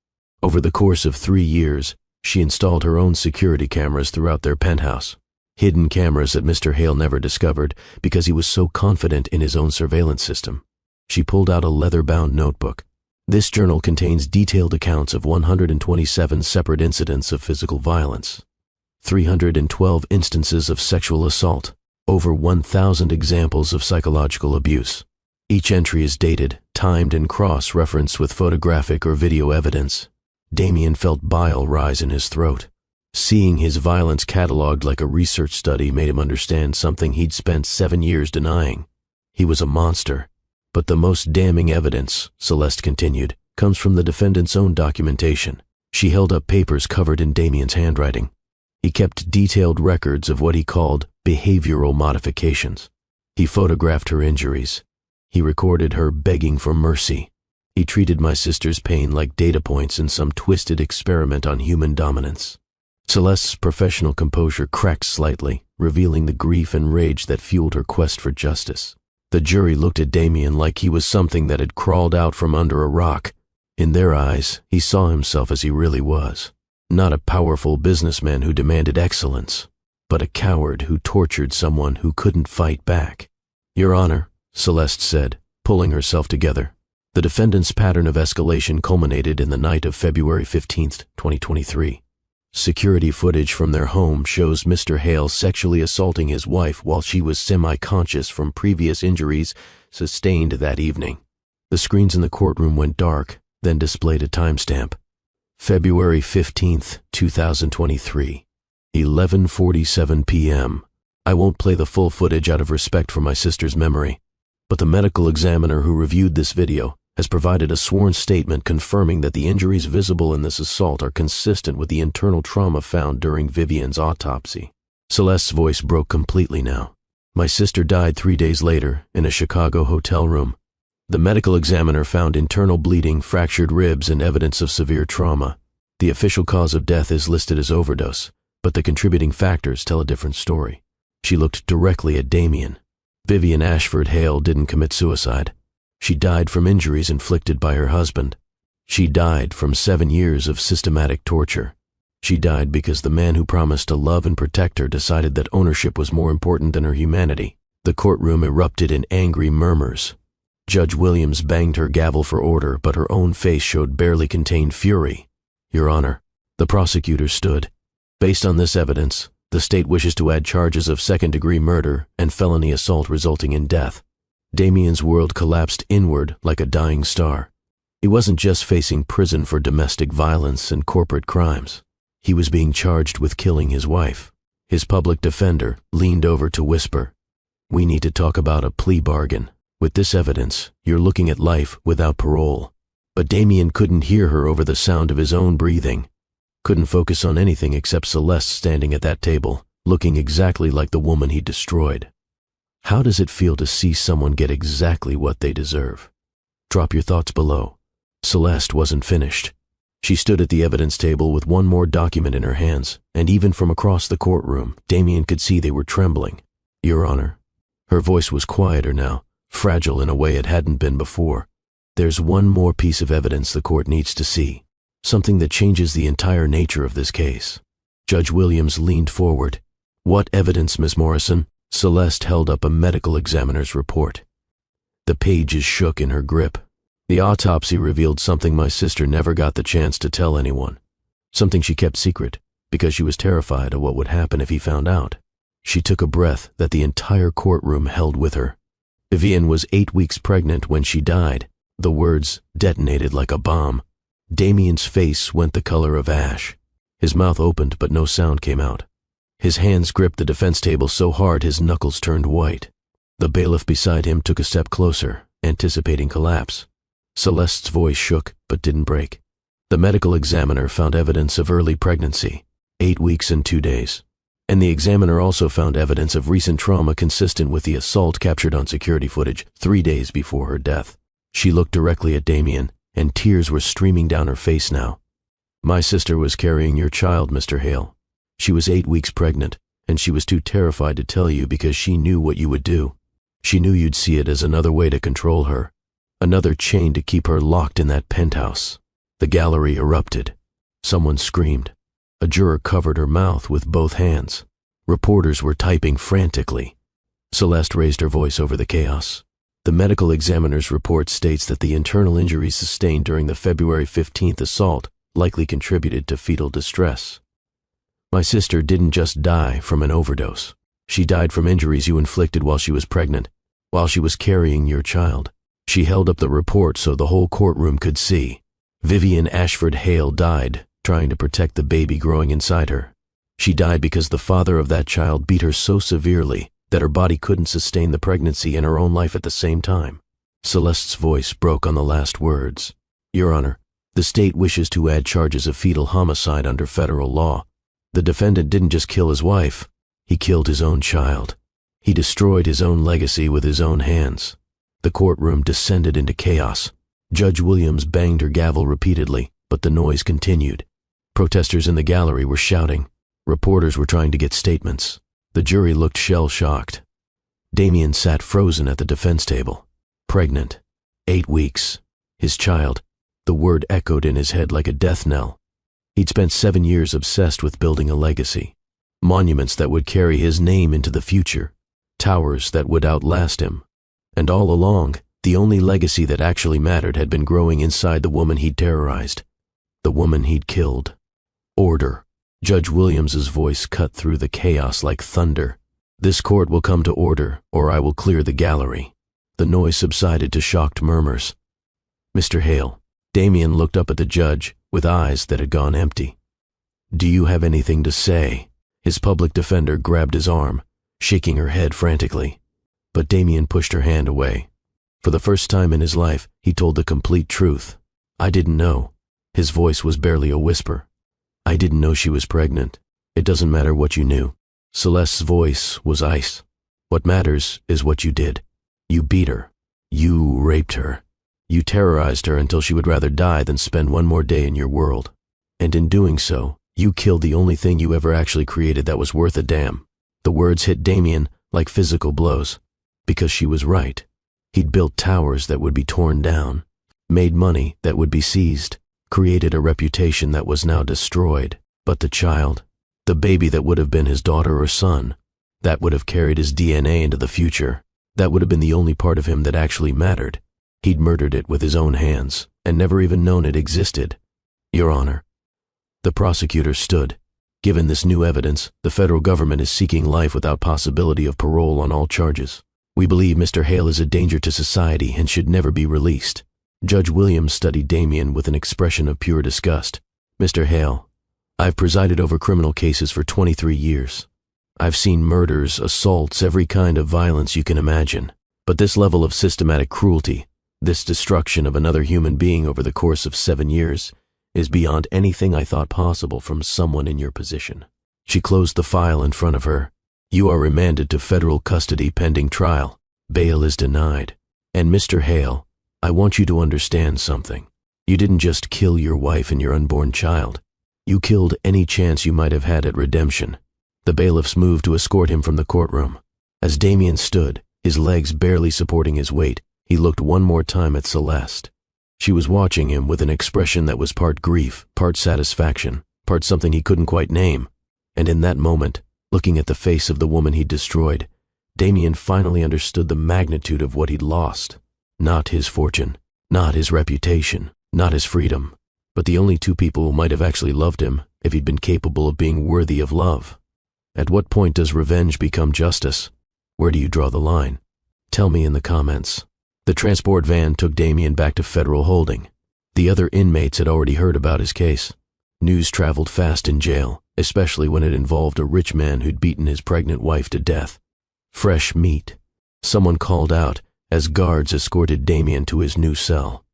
Over the course of 3 years, she installed her own security cameras throughout their penthouse. Hidden cameras that Mr. Hale never discovered because he was so confident in his own surveillance system. She pulled out a leather-bound notebook. This journal contains detailed accounts of 127 separate incidents of physical violence, 312 instances of sexual assault, over 1,000 examples of psychological abuse. Each entry is dated, timed, and cross-referenced with photographic or video evidence. Damien felt bile rise in his throat. Seeing his violence cataloged like a research study made him understand something he'd spent 7 years denying. He was a monster. But the most damning evidence, Celeste continued, comes from the defendant's own documentation. She held up papers covered in Damien's handwriting. He kept detailed records of what he called behavioral modifications. He photographed her injuries. He recorded her begging for mercy. He treated my sister's pain like data points in some twisted experiment on human dominance. Celeste's professional composure cracked slightly, revealing the grief and rage that fueled her quest for justice. The jury looked at Damien like he was something that had crawled out from under a rock. In their eyes, he saw himself as he really was. Not a powerful businessman who demanded excellence, but a coward who tortured someone who couldn't fight back. Your Honor, Celeste said, pulling herself together. The defendant's pattern of escalation culminated in the night of February 15, 2023. Security footage from their home shows Mr. Hale sexually assaulting his wife while she was semi-conscious from previous injuries sustained that evening. The screens in the courtroom went dark, then displayed a timestamp. February 15, 2023, 11:47 p.m. I won't play the full footage out of respect for my sister's memory, but the medical examiner who reviewed this video has provided a sworn statement confirming that the injuries visible in this assault are consistent with the internal trauma found during Vivian's autopsy. Celeste's voice broke completely now. My sister died 3 days later in a Chicago hotel room. The medical examiner found internal bleeding, fractured ribs, and evidence of severe trauma. The official cause of death is listed as overdose, but the contributing factors tell a different story. She looked directly at Damien. Vivian Ashford Hale didn't commit suicide. She died from injuries inflicted by her husband. She died from 7 years of systematic torture. She died because the man who promised to love and protect her decided that ownership was more important than her humanity. The courtroom erupted in angry murmurs. Judge Williams banged her gavel for order, but her own face showed barely contained fury. Your Honor, the prosecutor stood. Based on this evidence, the state wishes to add charges of second-degree murder and felony assault resulting in death. Damien's world collapsed inward like a dying star. He wasn't just facing prison for domestic violence and corporate crimes. He was being charged with killing his wife. His public defender leaned over to whisper, "We need to talk about a plea bargain. With this evidence, you're looking at life without parole." But Damien couldn't hear her over the sound of his own breathing. Couldn't focus on anything except Celeste standing at that table, looking exactly like the woman he destroyed. How does it feel to see someone get exactly what they deserve? Drop your thoughts below. Celeste wasn't finished. She stood at the evidence table with one more document in her hands, and even from across the courtroom, Damien could see they were trembling. Your Honor. Her voice was quieter now, fragile in a way it hadn't been before. There's one more piece of evidence the court needs to see. Something that changes the entire nature of this case. Judge Williams leaned forward. What evidence, Miss Morrison? Celeste held up a medical examiner's report. The pages shook in her grip. The autopsy revealed something my sister never got the chance to tell anyone. Something she kept secret, because she was terrified of what would happen if he found out. She took a breath that the entire courtroom held with her. Vivian was 8 weeks pregnant when she died. The words detonated like a bomb. Damien's face went the color of ash. His mouth opened, but no sound came out. His hands gripped the defense table so hard his knuckles turned white. The bailiff beside him took a step closer, anticipating collapse. Celeste's voice shook, but didn't break. The medical examiner found evidence of early pregnancy, 8 weeks and 2 days. And the examiner also found evidence of recent trauma consistent with the assault captured on security footage 3 days before her death. She looked directly at Damien, and tears were streaming down her face now. My sister was carrying your child, Mr. Hale. She was 8 weeks pregnant, and she was too terrified to tell you because she knew what you would do. She knew you'd see it as another way to control her. Another chain to keep her locked in that penthouse. The gallery erupted. Someone screamed. A juror covered her mouth with both hands. Reporters were typing frantically. Celeste raised her voice over the chaos. The medical examiner's report states that the internal injuries sustained during the February 15th assault likely contributed to fetal distress. My sister didn't just die from an overdose. She died from injuries you inflicted while she was pregnant, while she was carrying your child. She held up the report so the whole courtroom could see. Vivian Ashford Hale died trying to protect the baby growing inside her. She died because the father of that child beat her so severely that her body couldn't sustain the pregnancy and her own life at the same time. Celeste's voice broke on the last words. Your Honor, the state wishes to add charges of fetal homicide under federal law. The defendant didn't just kill his wife, he killed his own child. He destroyed his own legacy with his own hands. The courtroom descended into chaos. Judge Williams banged her gavel repeatedly, but the noise continued. Protesters in the gallery were shouting. Reporters were trying to get statements. The jury looked shell-shocked. Damien sat frozen at the defense table. Pregnant. 8 weeks. His child. The word echoed in his head like a death knell. He'd spent 7 years obsessed with building a legacy. Monuments that would carry his name into the future. Towers that would outlast him. And all along, the only legacy that actually mattered had been growing inside the woman he'd terrorized. The woman he'd killed. Order. Judge Williams's voice cut through the chaos like thunder. This court will come to order, or I will clear the gallery. The noise subsided to shocked murmurs. Mr. Hale. Damien looked up at the judge with eyes that had gone empty. Do you have anything to say? His public defender grabbed his arm, shaking her head frantically. But Damien pushed her hand away. For the first time in his life, he told the complete truth. I didn't know. His voice was barely a whisper. I didn't know she was pregnant. It doesn't matter what you knew. Celeste's voice was ice. What matters is what you did. You beat her. You raped her. You terrorized her until she would rather die than spend one more day in your world. And in doing so, you killed the only thing you ever actually created that was worth a damn. The words hit Damien like physical blows. Because she was right. He'd built towers that would be torn down, made money that would be seized, created a reputation that was now destroyed. But the child, the baby that would have been his daughter or son, that would have carried his DNA into the future, that would have been the only part of him that actually mattered. He'd murdered it with his own hands, and never even known it existed. Your Honor. The prosecutor stood. Given this new evidence, the federal government is seeking life without possibility of parole on all charges. We believe Mr. Hale is a danger to society and should never be released. Judge Williams studied Damien with an expression of pure disgust. Mr. Hale, I've presided over criminal cases for 23 years. I've seen murders, assaults, every kind of violence you can imagine. But this level of systematic cruelty, this destruction of another human being over the course of 7 years, is beyond anything I thought possible from someone in your position." She closed the file in front of her. "You are remanded to federal custody pending trial. Bail is denied. And Mr. Hale, I want you to understand something. You didn't just kill your wife and your unborn child. You killed any chance you might have had at redemption." The bailiffs moved to escort him from the courtroom. As Damien stood, his legs barely supporting his weight, he looked one more time at Celeste. She was watching him with an expression that was part grief, part satisfaction, part something he couldn't quite name. And in that moment, looking at the face of the woman he'd destroyed, Damien finally understood the magnitude of what he'd lost. Not his fortune, not his reputation, not his freedom, but the only two people who might have actually loved him if he'd been capable of being worthy of love. At what point does revenge become justice? Where do you draw the line? Tell me in the comments. The transport van took Damien back to federal holding. The other inmates had already heard about his case. News traveled fast in jail, especially when it involved a rich man who'd beaten his pregnant wife to death. Fresh meat. Someone called out as guards escorted Damien to his new cell.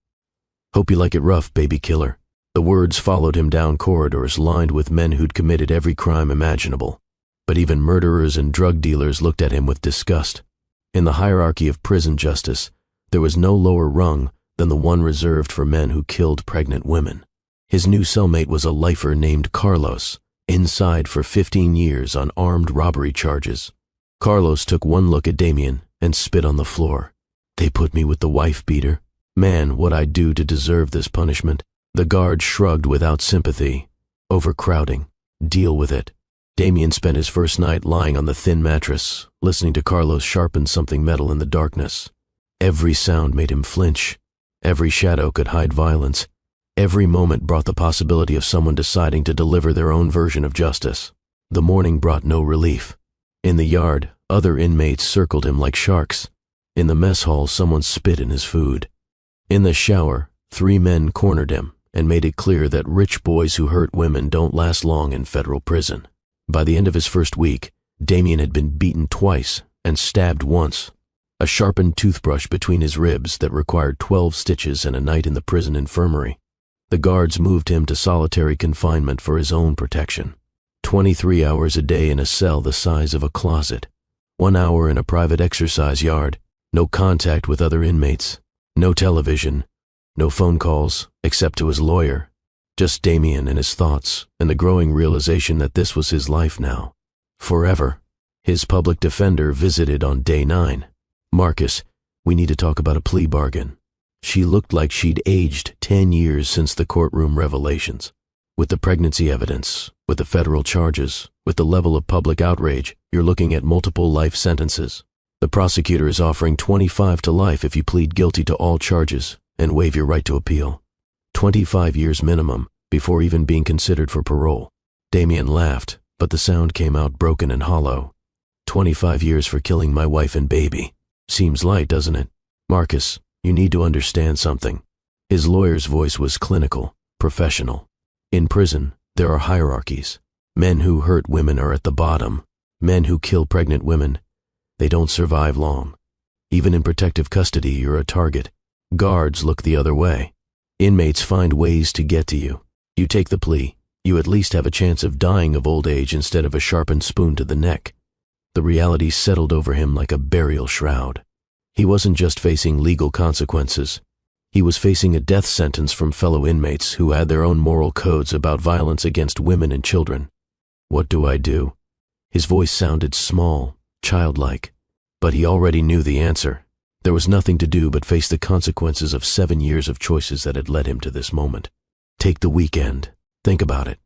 "Hope you like it rough, baby killer." The words followed him down corridors lined with men who'd committed every crime imaginable. But even murderers and drug dealers looked at him with disgust. In the hierarchy of prison justice, there was no lower rung than the one reserved for men who killed pregnant women. His new cellmate was a lifer named Carlos, inside for 15 years on armed robbery charges. Carlos took one look at Damien and spit on the floor. "They put me with the wife beater. Man, what I'd do to deserve this punishment." The guard shrugged without sympathy. "Overcrowding. Deal with it." Damien spent his first night lying on the thin mattress, listening to Carlos sharpen something metal in the darkness. Every sound made him flinch. Every shadow could hide violence. Every moment brought the possibility of someone deciding to deliver their own version of justice. The morning brought no relief. In the yard, other inmates circled him like sharks. In the mess hall, someone spit in his food. In the shower, 3 men cornered him and made it clear that rich boys who hurt women don't last long in federal prison. By the end of his first week, Damien had been beaten twice and stabbed once. A sharpened toothbrush between his ribs that required 12 stitches and a night in the prison infirmary. The guards moved him to solitary confinement for his own protection. 23 hours a day in a cell the size of a closet. 1 hour in a private exercise yard. No contact with other inmates. No television. No phone calls, except to his lawyer. Just Damien and his thoughts, and the growing realization that this was his life now. Forever. His public defender visited on day 9. "Marcus, we need to talk about a plea bargain." She looked like she'd aged 10 years since the courtroom revelations. With the pregnancy evidence, with the federal charges, with the level of public outrage, you're looking at multiple life sentences. The prosecutor is offering 25 to life if you plead guilty to all charges and waive your right to appeal. 25 years minimum before even being considered for parole. Damien laughed, but the sound came out broken and hollow. 25 years for killing my wife and baby. Seems light, doesn't it? "Marcus, you need to understand something." His lawyer's voice was clinical, professional. "In prison, there are hierarchies. Men who hurt women are at the bottom. Men who kill pregnant women, they don't survive long. Even in protective custody, you're a target. Guards look the other way. Inmates find ways to get to you. You take the plea, you at least have a chance of dying of old age instead of a sharpened spoon to the neck." The reality settled over him like a burial shroud. He wasn't just facing legal consequences. He was facing a death sentence from fellow inmates who had their own moral codes about violence against women and children. "What do I do?" His voice sounded small, childlike, but he already knew the answer. There was nothing to do but face the consequences of 7 years of choices that had led him to this moment. "Take the weekend. Think about it."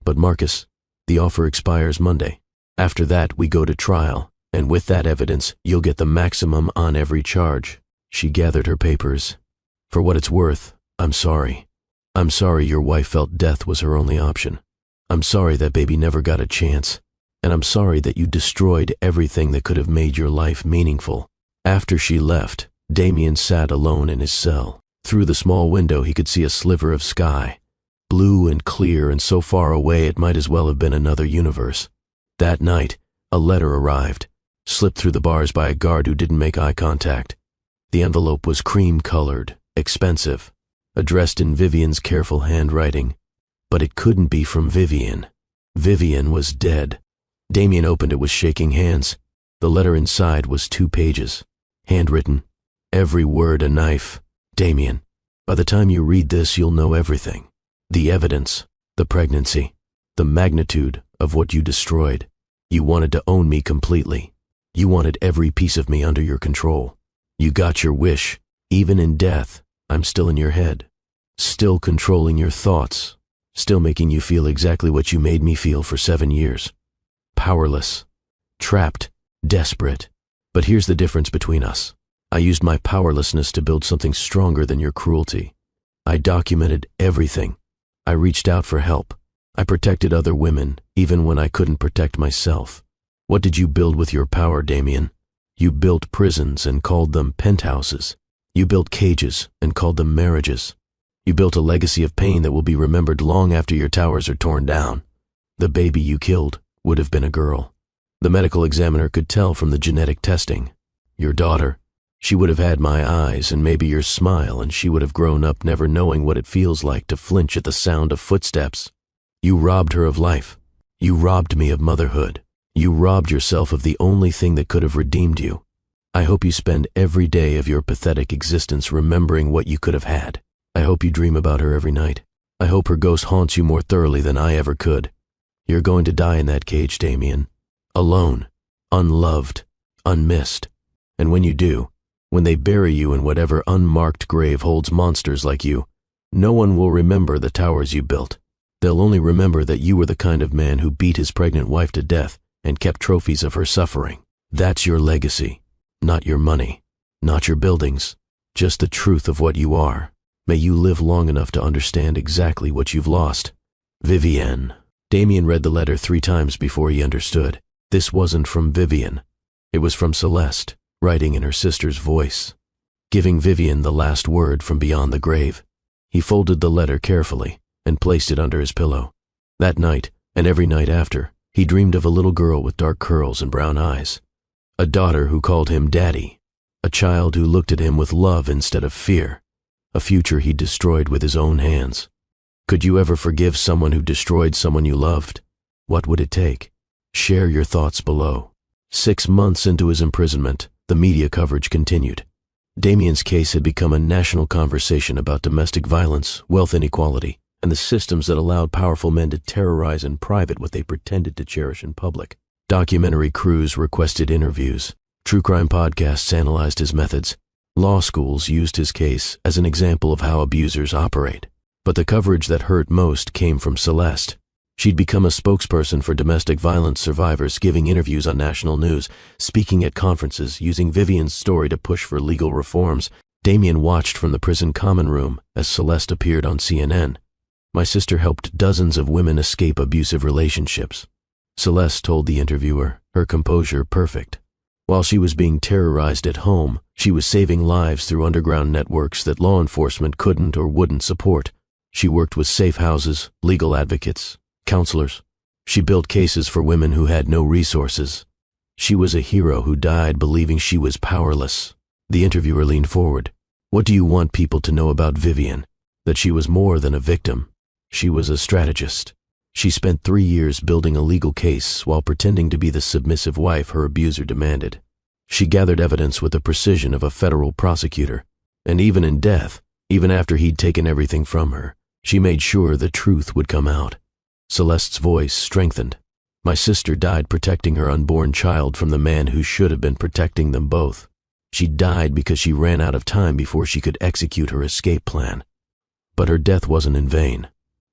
"But Marcus, the offer expires Monday. After that, we go to trial, and with that evidence, you'll get the maximum on every charge." She gathered her papers. "For what it's worth, I'm sorry. I'm sorry your wife felt death was her only option. I'm sorry that baby never got a chance. And I'm sorry that you destroyed everything that could have made your life meaningful." After she left, Damien sat alone in his cell. Through the small window he could see a sliver of sky. Blue and clear and so far away it might as well have been another universe. That night, a letter arrived, slipped through the bars by a guard who didn't make eye contact. The envelope was cream-colored, expensive, addressed in Vivian's careful handwriting, But it couldn't be from Vivian. Vivian was dead. Damien opened it with shaking hands. The letter inside was 2 pages. Handwritten. Every word a knife. Damien, by the time you read this, you'll know everything. The evidence, the pregnancy, the magnitude of what you destroyed. You wanted to own me completely. You wanted every piece of me under your control. You got your wish. Even in death, I'm still in your head. Still controlling your thoughts. Still making you feel exactly what you made me feel for 7 years. Powerless. Trapped. Desperate. But here's the difference between us. I used my powerlessness to build something stronger than your cruelty. I documented everything. I reached out for help. I protected other women, even when I couldn't protect myself. What did you build with your power, Damien? You built prisons and called them penthouses. You built cages and called them marriages. You built a legacy of pain that will be remembered long after your towers are torn down. The baby you killed would have been a girl. The medical examiner could tell from the genetic testing. Your daughter, she would have had my eyes and maybe your smile, and she would have grown up never knowing what it feels like to flinch at the sound of footsteps. You robbed her of life. You robbed me of motherhood. You robbed yourself of the only thing that could have redeemed you. I hope you spend every day of your pathetic existence remembering what you could have had. I hope you dream about her every night. I hope her ghost haunts you more thoroughly than I ever could. You're going to die in that cage, Damien. Alone, unloved, unmissed. And when you do, when they bury you in whatever unmarked grave holds monsters like you, no one will remember the towers you built. They'll only remember that you were the kind of man who beat his pregnant wife to death and kept trophies of her suffering. That's your legacy. Not your money, not your buildings, just the truth of what you are. May you live long enough to understand exactly what you've lost. Vivienne. Damien read the letter 3 times before he understood. This wasn't from Vivian. It was from Celeste, writing in her sister's voice, giving Vivian the last word from beyond the grave. He folded the letter carefully and placed it under his pillow. That night, and every night after, he dreamed of a little girl with dark curls and brown eyes. A daughter who called him Daddy. A child who looked at him with love instead of fear. A future he destroyed with his own hands. Could you ever forgive someone who destroyed someone you loved? What would it take? Share your thoughts below. 6 months into his imprisonment, the media coverage continued. Damien's case had become a national conversation about domestic violence, wealth inequality, and the systems that allowed powerful men to terrorize in private what they pretended to cherish in public. Documentary crews requested interviews. True crime podcasts analyzed his methods. Law schools used his case as an example of how abusers operate. But the coverage that hurt most came from Celeste. She'd become a spokesperson for domestic violence survivors, giving interviews on national news, speaking at conferences, using Vivian's story to push for legal reforms. Damien watched from the prison common room as Celeste appeared on CNN. My sister helped dozens of women escape abusive relationships. Celeste told the interviewer, her composure perfect. While she was being terrorized at home, she was saving lives through underground networks that law enforcement couldn't or wouldn't support. She worked with safe houses, legal advocates, counselors. She built cases for women who had no resources. She was a hero who died believing she was powerless. The interviewer leaned forward. What do you want people to know about Vivian? That she was more than a victim. She was a strategist. She spent 3 years building a legal case while pretending to be the submissive wife her abuser demanded. She gathered evidence with the precision of a federal prosecutor. And even in death, even after he'd taken everything from her, she made sure the truth would come out. Celeste's voice strengthened. My sister died protecting her unborn child from the man who should have been protecting them both. She died because she ran out of time before she could execute her escape plan. But her death wasn't in vain,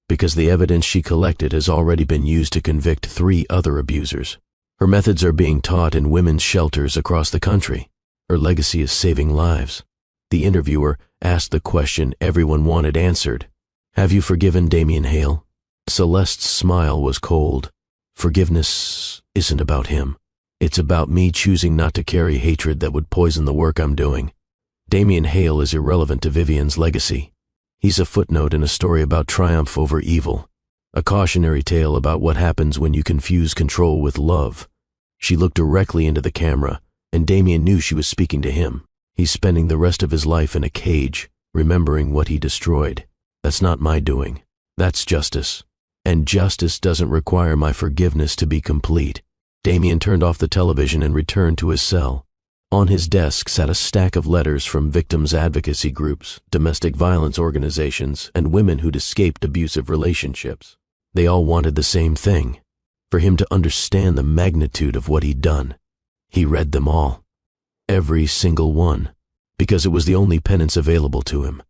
because the evidence she collected has already been used to convict 3 other abusers. Her methods are being taught in women's shelters across the country. Her legacy is saving lives. The interviewer asked the question everyone wanted answered. Have you forgiven Damien Hale? Celeste's smile was cold. Forgiveness isn't about him. It's about me choosing not to carry hatred that would poison the work I'm doing. Damien Hale is irrelevant to Vivian's legacy. He's a footnote in a story about triumph over evil, a cautionary tale about what happens when you confuse control with love. She looked directly into the camera, and Damien knew she was speaking to him. He's spending the rest of his life in a cage, remembering what he destroyed. That's not my doing. That's justice. And justice doesn't require my forgiveness to be complete. Damien turned off the television and returned to his cell. On his desk sat a stack of letters from victims' advocacy groups, domestic violence organizations, and women who'd escaped abusive relationships. They all wanted the same thing, for him to understand the magnitude of what he'd done. He read them all. Every single one, because it was the only penance available to him.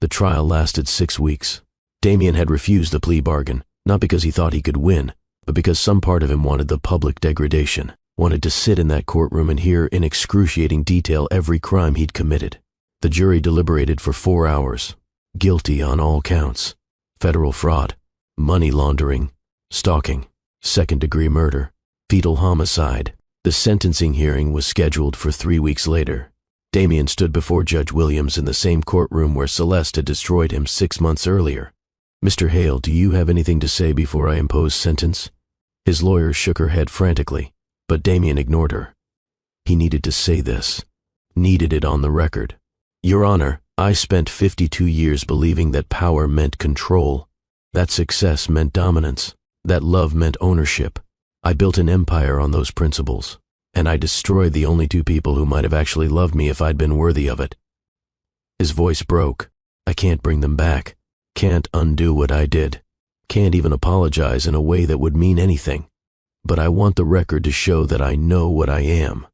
The trial lasted 6 weeks. Damien had refused the plea bargain, not because he thought he could win, but because some part of him wanted the public degradation, wanted to sit in that courtroom and hear in excruciating detail every crime he'd committed. The jury deliberated for 4 hours. Guilty on all counts: federal fraud, money laundering, stalking, second-degree murder, fetal homicide. The sentencing hearing was scheduled for 3 weeks later. Damien stood before Judge Williams in the same courtroom where Celeste had destroyed him 6 months earlier. "Mr. Hale, do you have anything to say before I impose sentence?" His lawyer shook her head frantically, but Damien ignored her. He needed to say this, needed it on the record. "Your Honor, I spent 52 years believing that power meant control, that success meant dominance, that love meant ownership. I built an empire on those principles, and I destroyed the only 2 people who might have actually loved me if I'd been worthy of it." His voice broke. "I can't bring them back. Can't undo what I did. Can't even apologize in a way that would mean anything. But I want the record to show that I know what I am.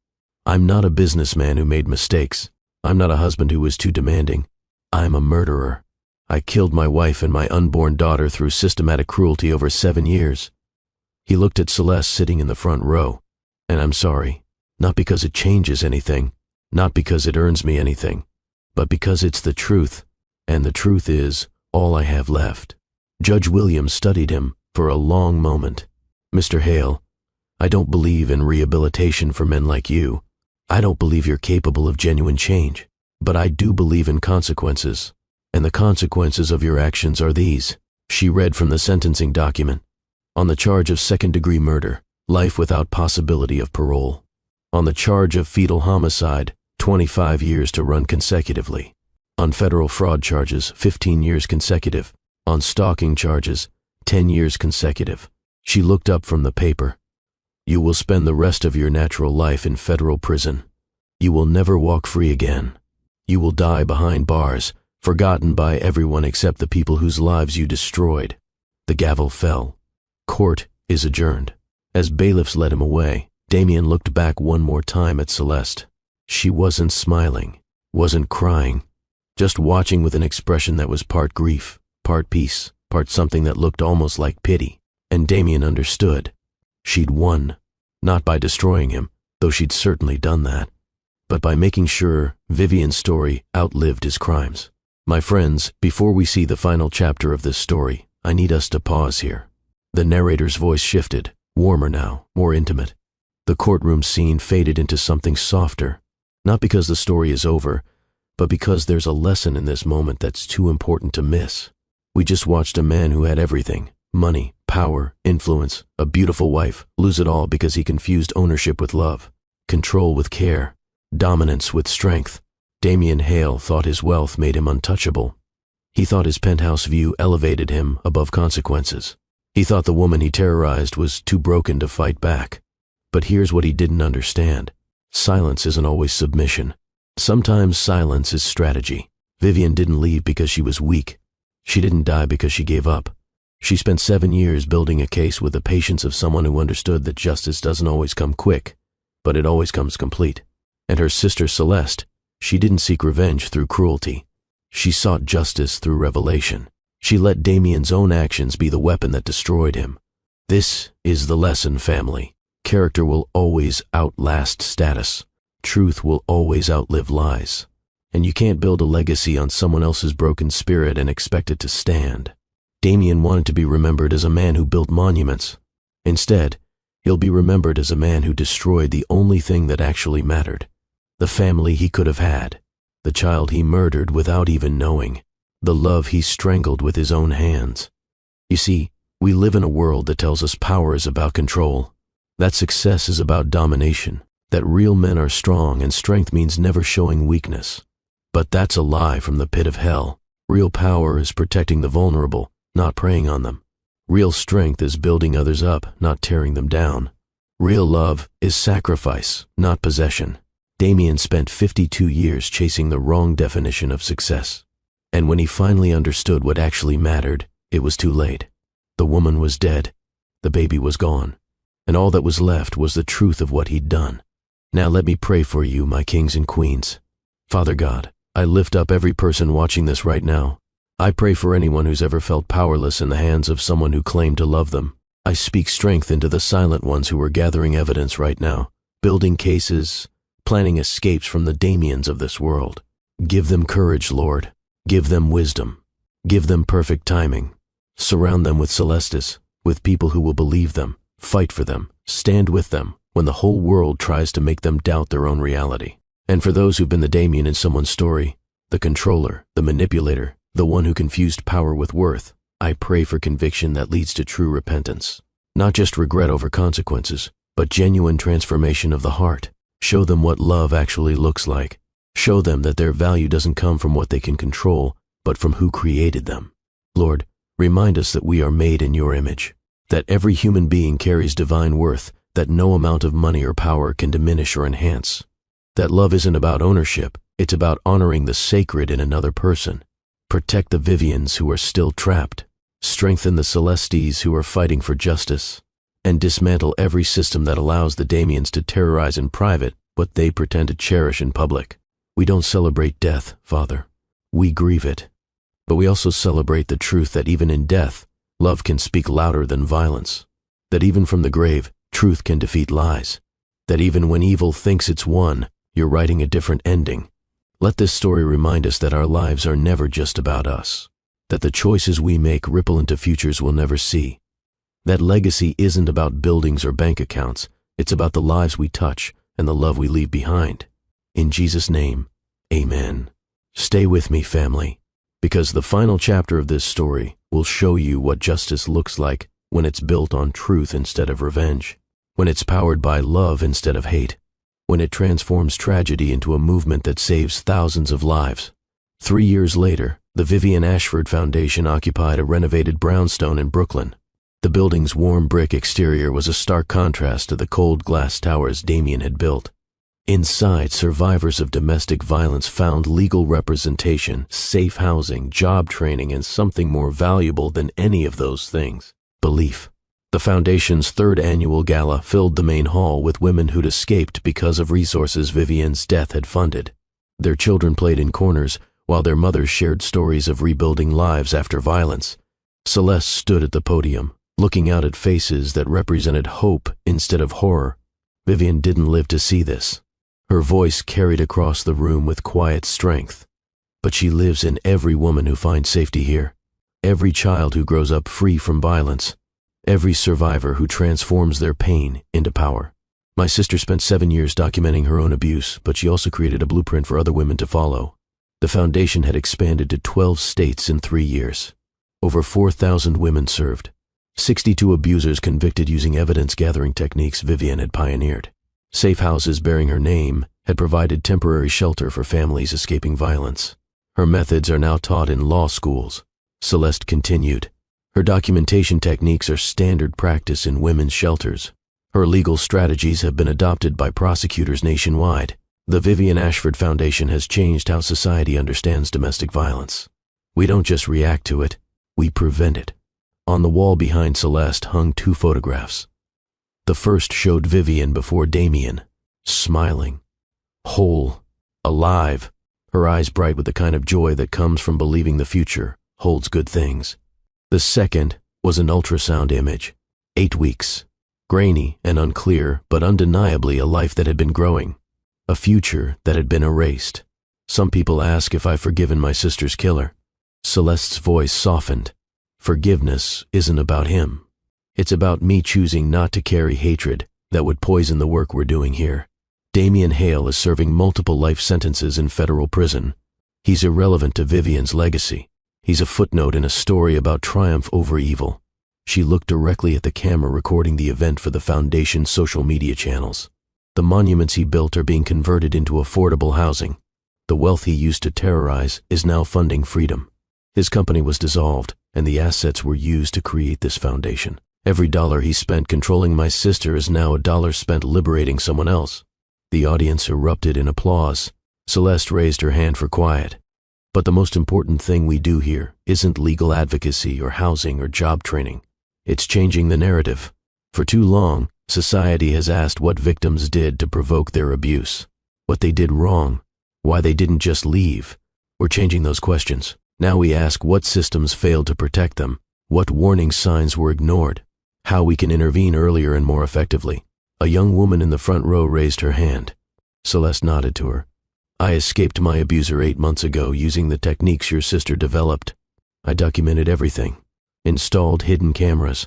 I'm not a businessman who made mistakes. I'm not a husband who was too demanding. I'm a murderer. I killed my wife and my unborn daughter through systematic cruelty over 7 years." He looked at Celeste sitting in the front row. "And I'm sorry, not because it changes anything, not because it earns me anything, but because it's the truth, and the truth is all I have left." Judge Williams studied him for a long moment. "Mr. Hale, I don't believe in rehabilitation for men like you. I don't believe you're capable of genuine change, but I do believe in consequences, and the consequences of your actions are these." She read from the sentencing document. "On the charge of second-degree murder, life without possibility of parole. On the charge of fetal homicide, 25 years to run consecutively. On federal fraud charges, 15 years consecutive. On stalking charges, 10 years consecutive." She looked up from the paper. "You will spend the rest of your natural life in federal prison. You will never walk free again. You will die behind bars, forgotten by everyone except the people whose lives you destroyed." The gavel fell. "Court is adjourned." As bailiffs led him away, Damien looked back one more time at Celeste. She wasn't smiling, wasn't crying, just watching with an expression that was part grief, part peace, part something that looked almost like pity. And Damien understood. She'd won, not by destroying him, though she'd certainly done that, but by making sure Vivian's story outlived his crimes. My friends, before we see the final chapter of this story, I need us to pause here. The narrator's voice shifted, warmer now, more intimate. The courtroom scene faded into something softer, not because the story is over, but because there's a lesson in this moment that's too important to miss. We just watched a man who had everything: money, power, influence, a beautiful wife, lose it all because he confused ownership with love, control with care, dominance with strength. Damien Hale thought his wealth made him untouchable. He thought his penthouse view elevated him above consequences. He thought the woman he terrorized was too broken to fight back. But here's what he didn't understand. Silence isn't always submission. Sometimes silence is strategy. Vivian didn't leave because she was weak. She didn't die because she gave up. She spent 7 years building a case with the patience of someone who understood that justice doesn't always come quick, but it always comes complete. And her sister Celeste, she didn't seek revenge through cruelty. She sought justice through revelation. She let Damien's own actions be the weapon that destroyed him. This is the lesson, family. Character will always outlast status. Truth will always outlive lies. And you can't build a legacy on someone else's broken spirit and expect it to stand. Damien wanted to be remembered as a man who built monuments. Instead, he'll be remembered as a man who destroyed the only thing that actually mattered. The family he could have had. The child he murdered without even knowing. The love he strangled with his own hands. You see, we live in a world that tells us power is about control, that success is about domination, that real men are strong and strength means never showing weakness. But that's a lie from the pit of hell. Real power is protecting the vulnerable, not preying on them. Real strength is building others up, not tearing them down. Real love is sacrifice, not possession. Damien spent 52 years chasing the wrong definition of success. And when he finally understood what actually mattered, it was too late. The woman was dead. The baby was gone. And all that was left was the truth of what he'd done. Now let me pray for you, my kings and queens. Father God, I lift up every person watching this right now. I pray for anyone who's ever felt powerless in the hands of someone who claimed to love them. I speak strength into the silent ones who are gathering evidence right now, building cases, planning escapes from the Damiens of this world. Give them courage, Lord. Give them wisdom. Give them perfect timing. Surround them with Celestis, with people who will believe them, fight for them, stand with them when the whole world tries to make them doubt their own reality. And for those who've been the Damien in someone's story, the controller, the manipulator, the one who confused power with worth, I pray for conviction that leads to true repentance. Not just regret over consequences, but genuine transformation of the heart. Show them what love actually looks like. Show them that their value doesn't come from what they can control, but from who created them. Lord, remind us that we are made in your image, that every human being carries divine worth, that no amount of money or power can diminish or enhance. That love isn't about ownership, it's about honoring the sacred in another person. Protect the Vivians who are still trapped. Strengthen the Celestes who are fighting for justice. And dismantle every system that allows the Damiens to terrorize in private what they pretend to cherish in public. We don't celebrate death, Father. We grieve it. But we also celebrate the truth that even in death, love can speak louder than violence. That even from the grave, truth can defeat lies. That even when evil thinks it's won, you're writing a different ending. Let this story remind us that our lives are never just about us. That the choices we make ripple into futures we'll never see. That legacy isn't about buildings or bank accounts. It's about the lives we touch and the love we leave behind. In Jesus' name, amen. Stay with me, family, because the final chapter of this story will show you what justice looks like when it's built on truth instead of revenge, when it's powered by love instead of hate, when it transforms tragedy into a movement that saves thousands of lives. 3 years later, the Vivian Ashford Foundation occupied a renovated brownstone in Brooklyn. The building's warm brick exterior was a stark contrast to the cold glass towers Damien had built. Inside, survivors of domestic violence found legal representation, safe housing, job training, and something more valuable than any of those things: belief. The foundation's 3rd annual gala filled the main hall with women who'd escaped because of resources Vivian's death had funded. Their children played in corners, while their mothers shared stories of rebuilding lives after violence. Celeste stood at the podium, looking out at faces that represented hope instead of horror. Vivian didn't live to see this. Her voice carried across the room with quiet strength. But she lives in every woman who finds safety here, every child who grows up free from violence, every survivor who transforms their pain into power. My sister spent 7 years documenting her own abuse, but she also created a blueprint for other women to follow. The foundation had expanded to 12 states in 3 years. Over 4,000 women served. 62 abusers convicted using evidence-gathering techniques Vivian had pioneered. Safe houses bearing her name had provided temporary shelter for families escaping violence. Her methods are now taught in law schools. Celeste continued. Her documentation techniques are standard practice in women's shelters. Her legal strategies have been adopted by prosecutors nationwide. The Vivian Ashford Foundation has changed how society understands domestic violence. We don't just react to it, we prevent it. On the wall behind Celeste hung 2 photographs. The first showed Vivian before Damien, smiling, whole, alive, her eyes bright with the kind of joy that comes from believing the future holds good things. The second was an ultrasound image, 8 weeks, grainy and unclear, but undeniably a life that had been growing, a future that had been erased. Some people ask if I've forgiven my sister's killer. Celeste's voice softened. Forgiveness isn't about him. It's about me choosing not to carry hatred that would poison the work we're doing here. Damien Hale is serving multiple life sentences in federal prison. He's irrelevant to Vivian's legacy. He's a footnote in a story about triumph over evil. She looked directly at the camera recording the event for the Foundation's social media channels. The monuments he built are being converted into affordable housing. The wealth he used to terrorize is now funding freedom. His company was dissolved, and the assets were used to create this foundation. Every dollar he spent controlling my sister is now a dollar spent liberating someone else. The audience erupted in applause. Celeste raised her hand for quiet. But the most important thing we do here isn't legal advocacy or housing or job training. It's changing the narrative. For too long, society has asked what victims did to provoke their abuse, what they did wrong, why they didn't just leave. We're changing those questions. Now we ask what systems failed to protect them, what warning signs were ignored, how we can intervene earlier and more effectively. A young woman in the front row raised her hand. Celeste nodded to her. I escaped my abuser 8 months ago using the techniques your sister developed. I documented everything, installed hidden cameras,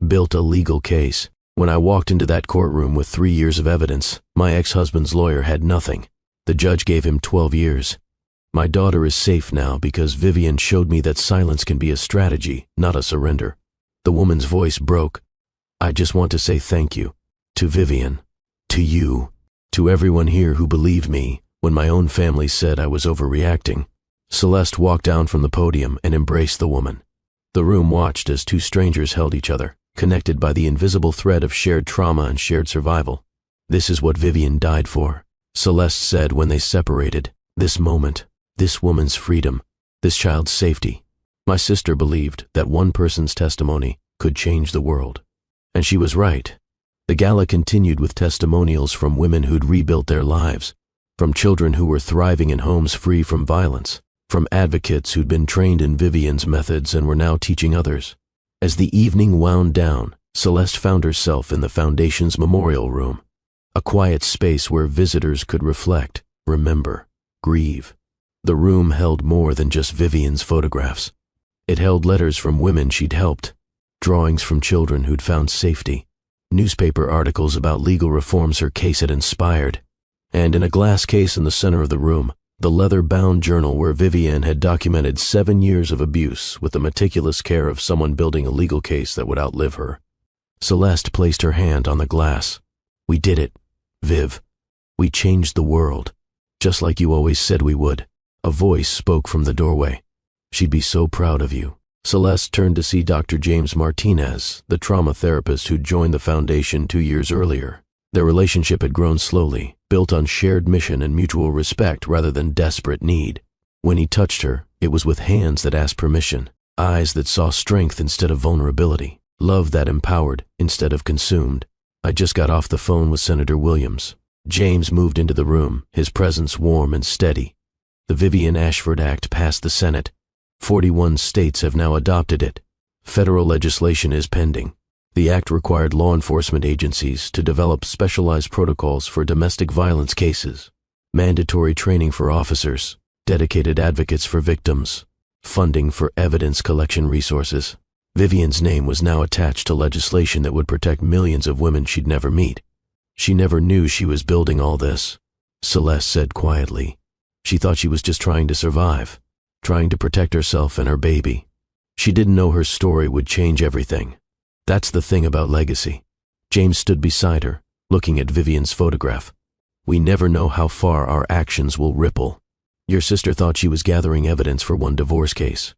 built a legal case. When I walked into that courtroom with 3 years of evidence, my ex-husband's lawyer had nothing. The judge gave him 12 years. My daughter is safe now because Vivian showed me that silence can be a strategy, not a surrender. The woman's voice broke. I just want to say thank you. To Vivian. To you. To everyone here who believed me when my own family said I was overreacting. Celeste walked down from the podium and embraced the woman. The room watched as two strangers held each other, connected by the invisible thread of shared trauma and shared survival. This is what Vivian died for, Celeste said when they separated. This moment, this woman's freedom, this child's safety. My sister believed that one person's testimony could change the world. And she was right. The gala continued with testimonials from women who'd rebuilt their lives, from children who were thriving in homes free from violence, from advocates who'd been trained in Vivian's methods and were now teaching others. As the evening wound down, Celeste found herself in the Foundation's memorial room, a quiet space where visitors could reflect, remember, grieve. The room held more than just Vivian's photographs. It held letters from women she'd helped, drawings from children who'd found safety, newspaper articles about legal reforms her case had inspired, and in a glass case in the center of the room, the leather-bound journal where Vivian had documented 7 years of abuse with the meticulous care of someone building a legal case that would outlive her. Celeste placed her hand on the glass. We did it, Viv. We changed the world, just like you always said we would. A voice spoke from the doorway. She'd be so proud of you. Celeste turned to see Dr. James Martinez, the trauma therapist who'd joined the Foundation 2 years earlier. Their relationship had grown slowly, built on shared mission and mutual respect rather than desperate need. When he touched her, it was with hands that asked permission, eyes that saw strength instead of vulnerability, love that empowered instead of consumed. I just got off the phone with Senator Williams. James moved into the room, his presence warm and steady. The Vivian Ashford Act passed the Senate. 41 states have now adopted it. Federal legislation is pending. The act required law enforcement agencies to develop specialized protocols for domestic violence cases, mandatory training for officers, dedicated advocates for victims, funding for evidence collection resources. Vivian's name was now attached to legislation that would protect millions of women she'd never meet. She never knew she was building all this, Celeste said quietly. She thought she was just trying to survive, trying to protect herself and her baby. She didn't know her story would change everything. That's the thing about legacy. James stood beside her, looking at Vivian's photograph. We never know how far our actions will ripple. Your sister thought she was gathering evidence for one divorce case.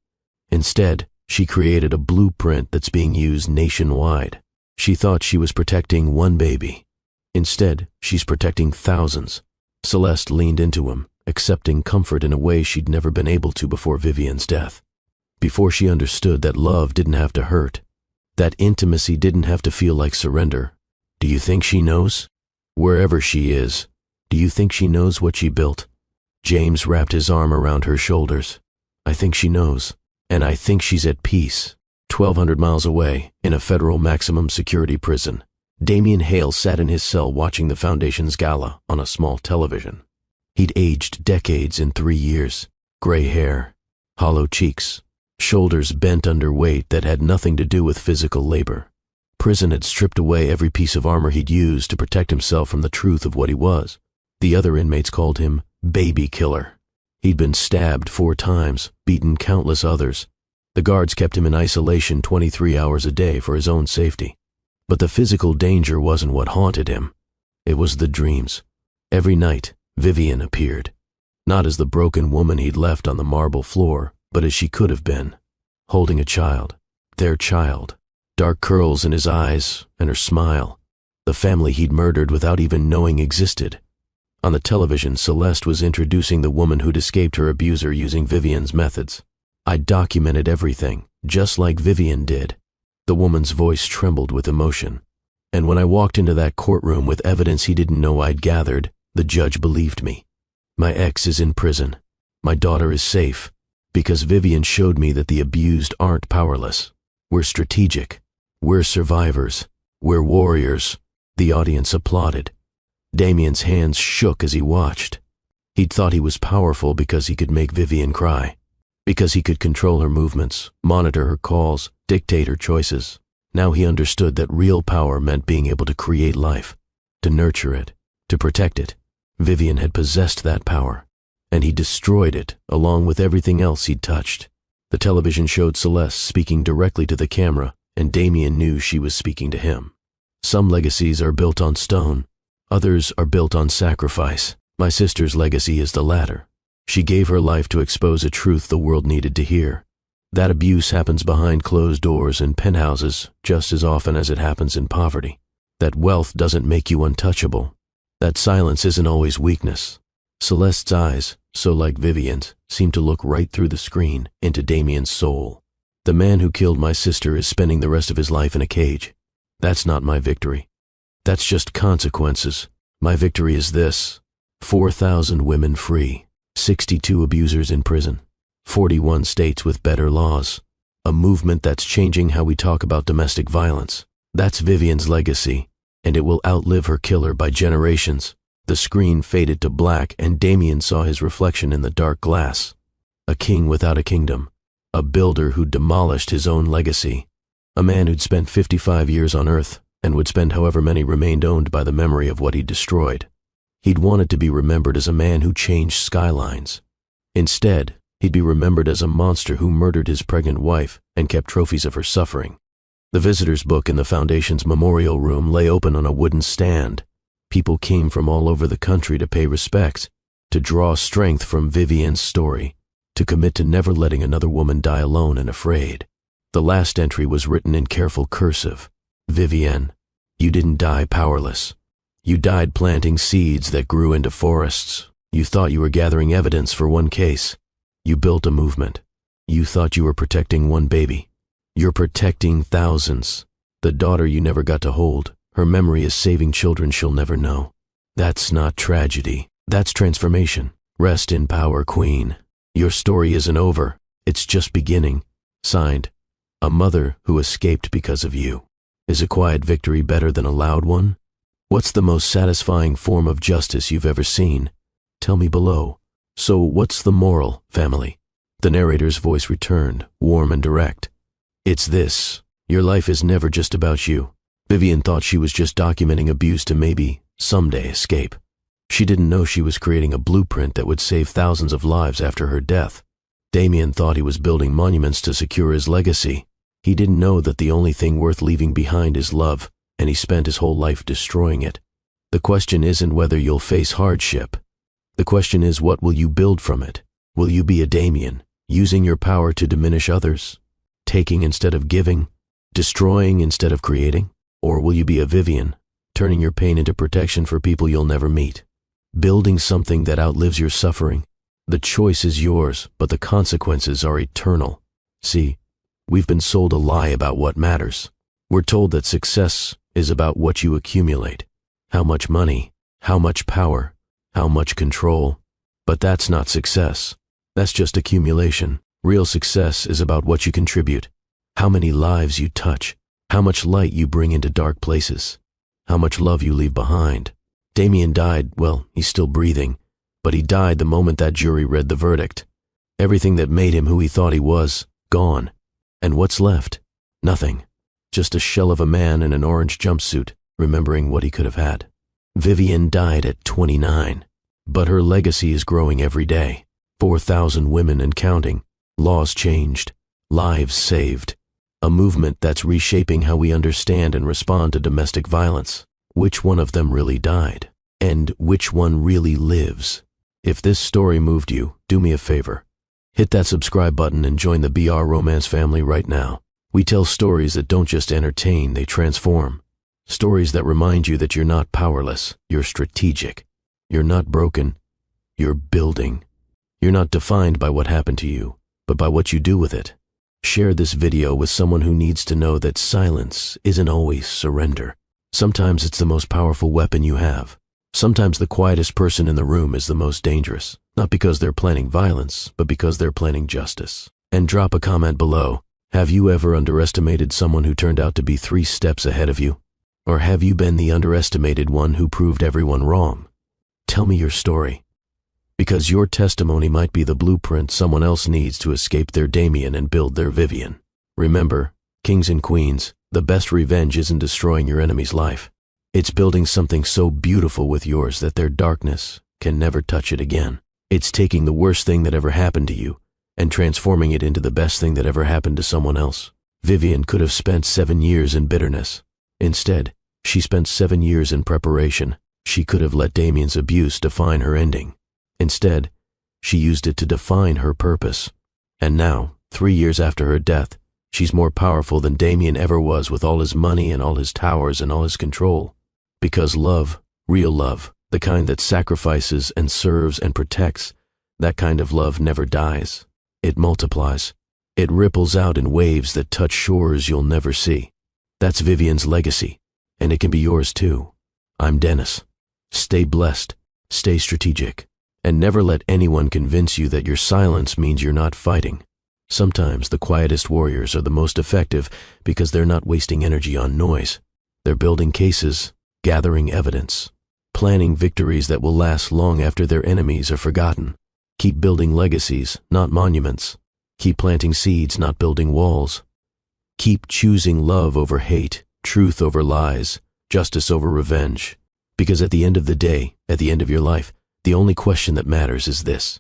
Instead, she created a blueprint that's being used nationwide. She thought she was protecting one baby. Instead, she's protecting thousands. Celeste leaned into him, accepting comfort in a way she'd never been able to before Vivian's death. Before she understood that love didn't have to hurt, that intimacy didn't have to feel like surrender. Do you think she knows? Wherever she is, do you think she knows what she built? James wrapped his arm around her shoulders. I think she knows, and I think she's at peace. 1,200 miles away, in a federal maximum security prison, Damien Hale sat in his cell watching the Foundation's gala on a small television. He'd aged decades in 3 years. Gray hair, hollow cheeks, shoulders bent under weight that had nothing to do with physical labor. Prison had stripped away every piece of armor he'd used to protect himself from the truth of what he was. The other inmates called him Baby Killer. He'd been stabbed 4 times, beaten countless others. The guards kept him in isolation 23 hours a day for his own safety. But the physical danger wasn't what haunted him. It was the dreams. Every night, Vivian appeared. Not as the broken woman he'd left on the marble floor, but as she could have been, holding a child, their child, dark curls in his eyes and her smile, the family he'd murdered without even knowing existed. On the television, Celeste was introducing the woman who'd escaped her abuser using Vivian's methods. I documented everything, just like Vivian did. The woman's voice trembled with emotion. And when I walked into that courtroom with evidence he didn't know I'd gathered, the judge believed me. My ex is in prison. My daughter is safe, because Vivian showed me that the abused aren't powerless. We're strategic. We're survivors. We're warriors. The audience applauded. Damien's hands shook as he watched. He'd thought he was powerful because he could make Vivian cry, because he could control her movements, monitor her calls, dictate her choices. Now he understood that real power meant being able to create life, to nurture it, to protect it. Vivian had possessed that power, and he destroyed it along with everything else he'd touched. The television showed Celeste speaking directly to the camera, and Damien knew she was speaking to him. Some legacies are built on stone. Others are built on sacrifice. My sister's legacy is the latter. She gave her life to expose a truth the world needed to hear. That abuse happens behind closed doors in penthouses just as often as it happens in poverty. That wealth doesn't make you untouchable. That silence isn't always weakness. Celeste's eyes, so like Vivian's, seemed to look right through the screen into Damien's soul. The man who killed my sister is spending the rest of his life in a cage. That's not my victory. That's just consequences. My victory is this: 4,000 women free, 62 abusers in prison, 41 states with better laws, a movement that's changing how we talk about domestic violence. That's Vivian's legacy, and it will outlive her killer by generations. The screen faded to black, and Damien saw his reflection in the dark glass. A king without a kingdom, a builder who'd demolished his own legacy, a man who'd spent 55 years on Earth and would spend however many remained owned by the memory of what he'd destroyed. He'd wanted to be remembered as a man who changed skylines. Instead, he'd be remembered as a monster who murdered his pregnant wife and kept trophies of her suffering. The visitor's book in the Foundation's memorial room lay open on a wooden stand. People came from all over the country to pay respect, to draw strength from Vivian's story, to commit to never letting another woman die alone and afraid. The last entry was written in careful cursive. Vivian, you didn't die powerless. You died planting seeds that grew into forests. You thought you were gathering evidence for one case. You built a movement. You thought you were protecting one baby. You're protecting thousands. The daughter you never got to hold, her memory is saving children she'll never know. That's not tragedy. That's transformation. Rest in power, Queen. Your story isn't over. It's just beginning. Signed, a mother who escaped because of you. Is a quiet victory better than a loud one? What's the most satisfying form of justice you've ever seen? Tell me below. So what's the moral, family? The narrator's voice returned, warm and direct. It's this: your life is never just about you. Vivian thought she was just documenting abuse to maybe, someday, escape. She didn't know she was creating a blueprint that would save thousands of lives after her death. Damien thought he was building monuments to secure his legacy. He didn't know that the only thing worth leaving behind is love, and he spent his whole life destroying it. The question isn't whether you'll face hardship. The question is, what will you build from it? Will you be a Damien, using your power to diminish others, taking instead of giving, destroying instead of creating? Or will you be a Vivian, turning your pain into protection for people you'll never meet, building something that outlives your suffering? The choice is yours, but the consequences are eternal. See, we've been sold a lie about what matters. We're told that success is about what you accumulate, how much money, how much power, how much control. But that's not success. That's just accumulation. Real success is about what you contribute, how many lives you touch, how much light you bring into dark places, how much love you leave behind. Damien died, well, he's still breathing, but he died the moment that jury read the verdict. Everything that made him who he thought he was, gone. And what's left? Nothing. Just a shell of a man in an orange jumpsuit, remembering what he could have had. Vivian died at 29, but her legacy is growing every day. 4,000 women and counting. Laws changed. Lives saved. A movement that's reshaping how we understand and respond to domestic violence. Which one of them really died? And which one really lives? If this story moved you, do me a favor. Hit that subscribe button and join the BR Romance family right now. We tell stories that don't just entertain, they transform. Stories that remind you that you're not powerless, you're strategic. You're not broken, you're building. You're not defined by what happened to you, but by what you do with it. Share this video with someone who needs to know that silence isn't always surrender. Sometimes it's the most powerful weapon you have. Sometimes the quietest person in the room is the most dangerous, not because they're planning violence, but because they're planning justice. And drop a comment below. Have you ever underestimated someone who turned out to be 3 steps ahead of you? Or have you been the underestimated one who proved everyone wrong? Tell me your story. Because your testimony might be the blueprint someone else needs to escape their Damien and build their Vivian. Remember, kings and queens, the best revenge isn't destroying your enemy's life. It's building something so beautiful with yours that their darkness can never touch it again. It's taking the worst thing that ever happened to you and transforming it into the best thing that ever happened to someone else. Vivian could have spent 7 years in bitterness. Instead, she spent 7 years in preparation. She could have let Damien's abuse define her ending. Instead, she used it to define her purpose. And now, 3 years after her death, she's more powerful than Damien ever was with all his money and all his towers and all his control. Because love, real love, the kind that sacrifices and serves and protects, that kind of love never dies. It multiplies. It ripples out in waves that touch shores you'll never see. That's Vivian's legacy, and it can be yours too. I'm Dennis. Stay blessed, stay strategic, and never let anyone convince you that your silence means you're not fighting. Sometimes the quietest warriors are the most effective because they're not wasting energy on noise. They're building cases, gathering evidence, planning victories that will last long after their enemies are forgotten. Keep building legacies, not monuments. Keep planting seeds, not building walls. Keep choosing love over hate, truth over lies, justice over revenge. Because at the end of the day, at the end of your life, the only question that matters is this: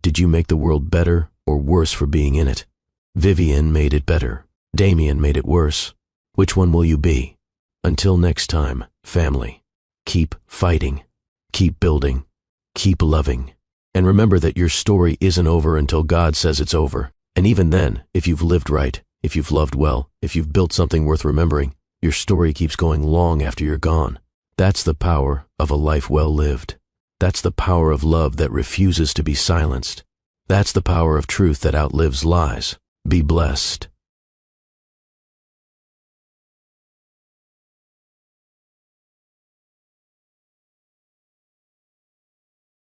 did you make the world better or worse for being in it? Vivian made it better. Damien made it worse. Which one will you be? Until next time, family, keep fighting, keep building, keep loving. And remember that your story isn't over until God says it's over. And even then, if you've lived right, if you've loved well, if you've built something worth remembering, your story keeps going long after you're gone. That's the power of a life well lived. That's the power of love that refuses to be silenced. That's the power of truth that outlives lies. Be blessed.